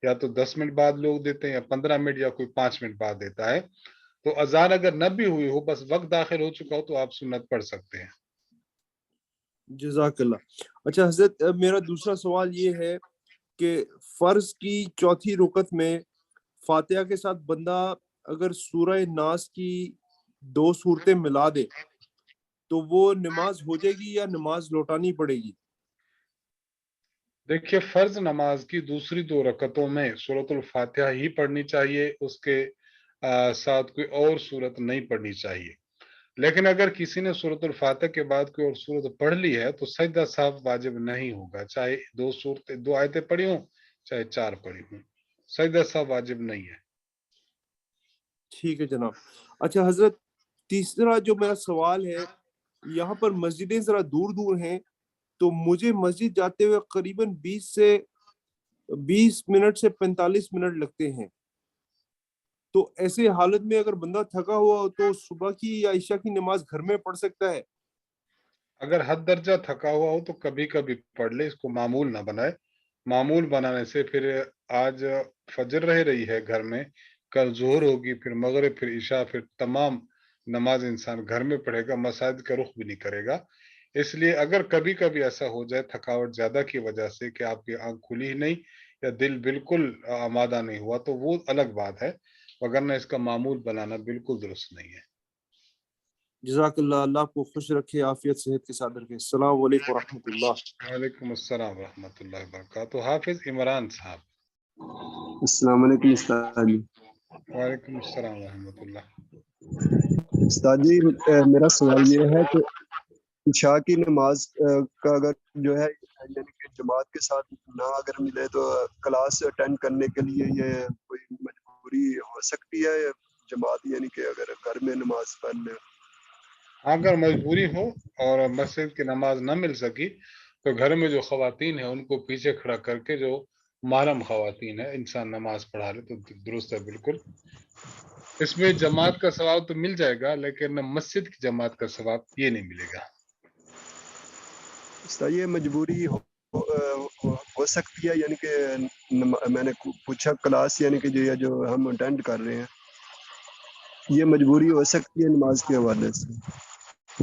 [SPEAKER 8] یا تو 10 منٹ بعد لوگ دیتے ہیں یا 15 منٹ یا کوئی 5 منٹ بعد دیتا ہے، تو اذان اگر نہ بھی ہوئی ہو بس وقت داخل ہو چکا ہو تو آپ سنت پڑھ سکتے ہیں.
[SPEAKER 12] جزاک اللہ. اچھا حضرت میرا دوسرا سوال یہ ہے کہ فرض کی 4تھی رکعت میں فاتحہ کے ساتھ بندہ اگر سورہ ناس کی 2 صورتیں ملا دے تو وہ نماز ہو جائے گی یا نماز لوٹانی پڑے گی؟
[SPEAKER 8] دیکھیے فرض نماز کی دوسری 2 رکعتوں میں سورۃ الفاتحہ ہی پڑھنی چاہیے، اس کے ساتھ کوئی اور سورت نہیں پڑھنی چاہیے. لیکن اگر کسی نے سورۃ الفاتحہ کے بعد کوئی اور سورت پڑھ لی ہے تو سجدہ سہو واجب نہیں ہوگا، چاہے 2 آیتیں پڑھی ہوں چاہے 4 پڑھی ہوں، سجدہ سہو واجب نہیں ہے.
[SPEAKER 12] ٹھیک ہے جناب. اچھا حضرت تیسرا جو میرا سوال ہے، یہاں پر مسجدیں ذرا دور دور ہیں تو مجھے مسجد جاتے ہوئے قریباً 20 منٹ سے 45 منٹ لگتے ہیں. تو ایسے حالت میں اگر بندہ تھکا ہوا ہو تو صبح کی یا عشاء کی نماز گھر میں پڑھ سکتا ہے؟
[SPEAKER 8] اگر حد درجہ تھکا ہوا ہو تو کبھی کبھی پڑھ لے، اس کو معمول نہ بنائے. معمول بنانے سے پھر آج فجر رہ رہی ہے گھر میں، کل ظہر ہوگی، پھر مغرب، پھر عشاء، پھر تمام نماز انسان گھر میں پڑھے گا، مساجد کا رخ بھی نہیں کرے گا۔ اس لیے اگر کبھی کبھی ایسا ہو جائے تھکاوٹ زیادہ کی وجہ سے کہ آپ کی آنکھ کھلی ہی نہیں یا دل بالکل آمادہ نہیں ہوا تو وہ الگ بات ہے، وگرنہ اس کا معمول بنانا بالکل درست نہیں ہے۔
[SPEAKER 12] جزاک اللہ، اللہ آپ کو خوش رکھے، عافیت صحت کے ساتھ رکھے۔ السلام علیکم ورحمۃ اللہ۔
[SPEAKER 8] وعلیکم السلام ورحمۃ اللہ وبرکاتہ۔ حافظ عمران صاحب۔
[SPEAKER 6] السلام علیکم استاد جی۔
[SPEAKER 8] وعلیکم السلام ورحمۃ اللہ۔
[SPEAKER 6] استاد جی میرا سوال یہ ہے کہ عشاء کی نماز کا اگر جو ہے یعنی کہ جماعت کے ساتھ نہ اگر ملے تو کلاس اٹینڈ کرنے کے لیے یہ کوئی مجبوری ہو سکتی ہے جماعت، یعنی کہ اگر گھر میں نماز پڑھ لے؟
[SPEAKER 8] اگر مجبوری ہو اور مسجد کی نماز نہ مل سکی تو گھر میں جو خواتین ہیں ان کو پیچھے کھڑا کر کے، جو محرم خواتین ہیں، انسان نماز پڑھا لے تو درست ہے بالکل۔ اس میں جماعت کا ثواب تو مل جائے گا لیکن مسجد کی جماعت کا ثواب یہ نہیں ملے گا۔
[SPEAKER 6] استاد یہ مجبوری ہو سکتی ہے، یعنی کہ میں نے پوچھا کلاس یعنی کہ جو ہم اٹینڈ کر رہے ہیں یہ مجبوری ہو سکتی ہے نماز کے حوالے سے؟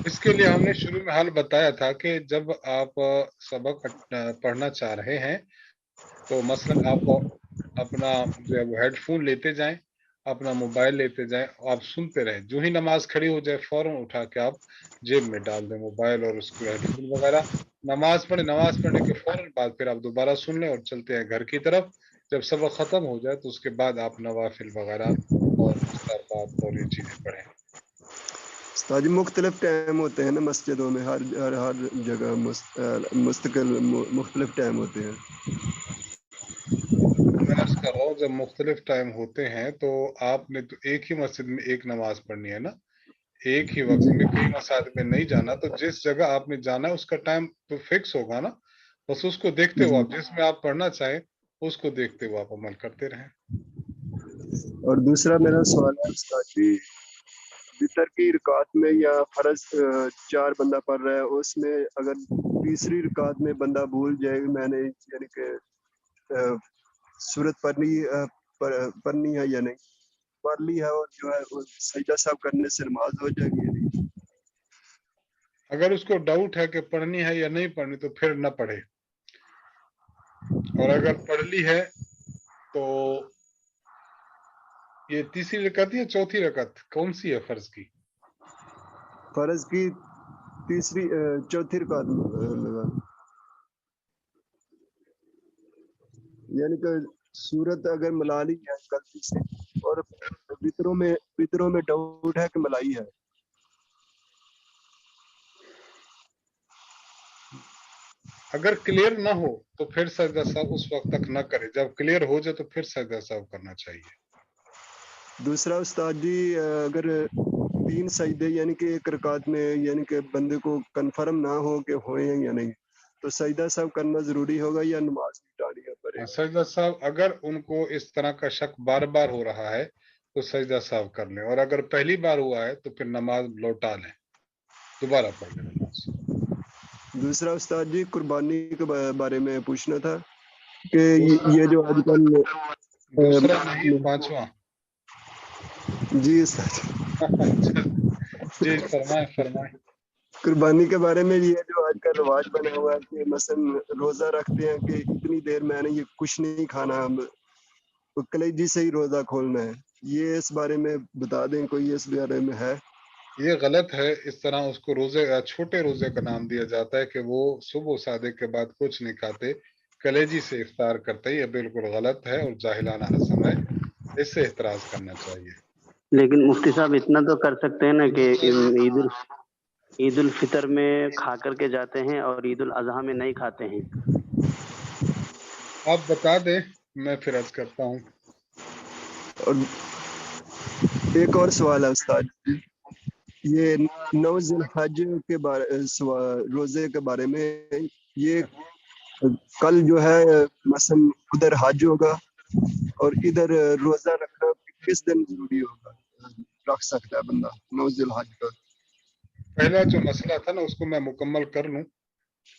[SPEAKER 8] اس کے لیے ہم نے شروع میں حل بتایا تھا کہ جب آپ سبق پڑھنا چاہ رہے ہیں تو مثلا آپ اپنا جو ہے وہ ہیڈ فون لیتے جائیں، اپنا موبائل لیتے جائیں، آپ سنتے رہیں، جو ہی نماز کھڑی ہو جائے فوراً اٹھا کے آپ جیب میں ڈال دیں موبائل اور اس کے ہیڈ فون وغیرہ، نماز پڑھیں، نماز پڑھنے کے فوراً بعد پھر آپ دوبارہ سن لیں اور چلتے ہیں گھر کی طرف۔ جب سبق ختم ہو جائے تو اس کے بعد آپ نوافل وغیرہ اور مستحبات اور یہ چیزیں پڑھیں۔
[SPEAKER 6] استاد جی مختلف ٹائم ہوتے ہیں نا مسجدوں میں، ہر جگہ مستقل مختلف ٹائم ہوتے ہیں۔
[SPEAKER 8] میں عرض کر رہا ہوں جب مختلف ٹائم ہوتے ہیں تو آپ نے تو ایک ہی مسجد میں ایک نماز پڑھنی ہے نا، ایک ہی وقت میں کئی مساجد میں نہیں جانا، تو جس جگہ آپ نے جانا ہے اس کا ٹائم تو فکس ہوگا نا، بس اس کو دیکھتے ہوئے آپ جس میں آپ پڑھنا چاہیں اس کو دیکھتے ہوئے آپ عمل کرتے رہیں۔
[SPEAKER 6] اور دوسرا میرا سوال ہے استاد جی، وتر کی رکعت میں یا فرض 4 بندہ پڑھ رہا ہے اس میں اگر تیسری رکعت میں بندہ بھول جائے میں نے یعنی کہ سورت پڑھنی ہے یا نہیں، پڑھ لی ہے اور جو ہے سجدہ صاحب کرنے سے نماز ہو جائے گی یا نہیں؟
[SPEAKER 8] اگر اس کو ڈاؤٹ ہے کہ پڑھنی ہے یا نہیں پڑھنی تو پھر نہ پڑھے، اور اگر پڑھ لی ہے تو یہ تیسری رکعت یا چوتھی رکعت کون سی ہے فرض کی؟
[SPEAKER 6] فرض کی چوتھی رکعت لگا، یعنی کہ سورت اگر ملا لی ہے غلطی سے اور وطروں میں ڈاؤٹ ہے کہ ملائی ہے۔
[SPEAKER 8] اگر کلیئر نہ ہو تو پھر سجدہ صاحب اس وقت تک نہ کرے، جب کلیئر ہو جائے تو پھر سجدہ صاحب کرنا چاہیے۔
[SPEAKER 6] دوسرا استاد جی اگر 3 سجدے یعنی کہ ایک رکعت میں یعنی کہ بندے کو کنفرم نہ ہو کہ ہوئے ہیں یا نہیں تو سجدہ صاحب کرنا ضروری ہوگا یا نماز مٹانی پڑے؟
[SPEAKER 8] سجدہ صاحب اگر ان کو اس طرح کا شک بار بار ہو رہا ہے تو سجدہ صاحب کر لیں، اور اگر پہلی بار ہوا ہے تو پھر نماز لوٹا لیں، دوبارہ پڑھ لیں نماز۔
[SPEAKER 6] دوسرا استاد جی قربانی کے بارے میں پوچھنا تھا کہ یہ جو آج کل
[SPEAKER 8] دوسرا نہیں پانچواں۔
[SPEAKER 6] جی استاد
[SPEAKER 8] جی فرمائیں۔
[SPEAKER 6] قربانی کے بارے میں یہ جو آج کل رواج بنا ہوا ہے کہ مثلا روزہ رکھتے ہیں کہ اتنی دیر میں نے یہ کچھ نہیں کھانا، کلیجی سے ہی روزہ کھولنا ہے، یہ اس بارے میں بتا دیں، کوئی اس بارے میں ہے؟
[SPEAKER 8] یہ غلط ہے، اس طرح اس کو چھوٹے روزے کا نام دیا جاتا ہے کہ وہ صبح و صادق کے بعد کچھ نہیں کھاتے، کلیجی سے افطار کرتے، یہ بالکل غلط ہے اور جاہلانہ رسم ہے، اس سے احتراز کرنا چاہیے۔
[SPEAKER 10] لیکن مفتی صاحب اتنا تو کر سکتے ہیں نا کہ عید الفطر میں کھا کر کے جاتے ہیں اور عید الاضحیٰ میں نہیں کھاتے ہیں۔
[SPEAKER 8] آپ بتا دیں میں پھر عرض کرتا ہوں۔
[SPEAKER 6] اور ایک اور سوال ہے استاد، یہ 9 ذی الحج کے روزے کے بارے میں، یہ کل جو ہے مثلا ادھر حج ہوگا اور ادھر روزہ رکھنا کس دن ضروری ہوگا، رکھ سکتا ہے بندہ 9 ذی الحج کا؟
[SPEAKER 8] پہلا جو مسئلہ تھا نا اس کو میں مکمل کر لوں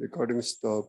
[SPEAKER 6] Recording stop.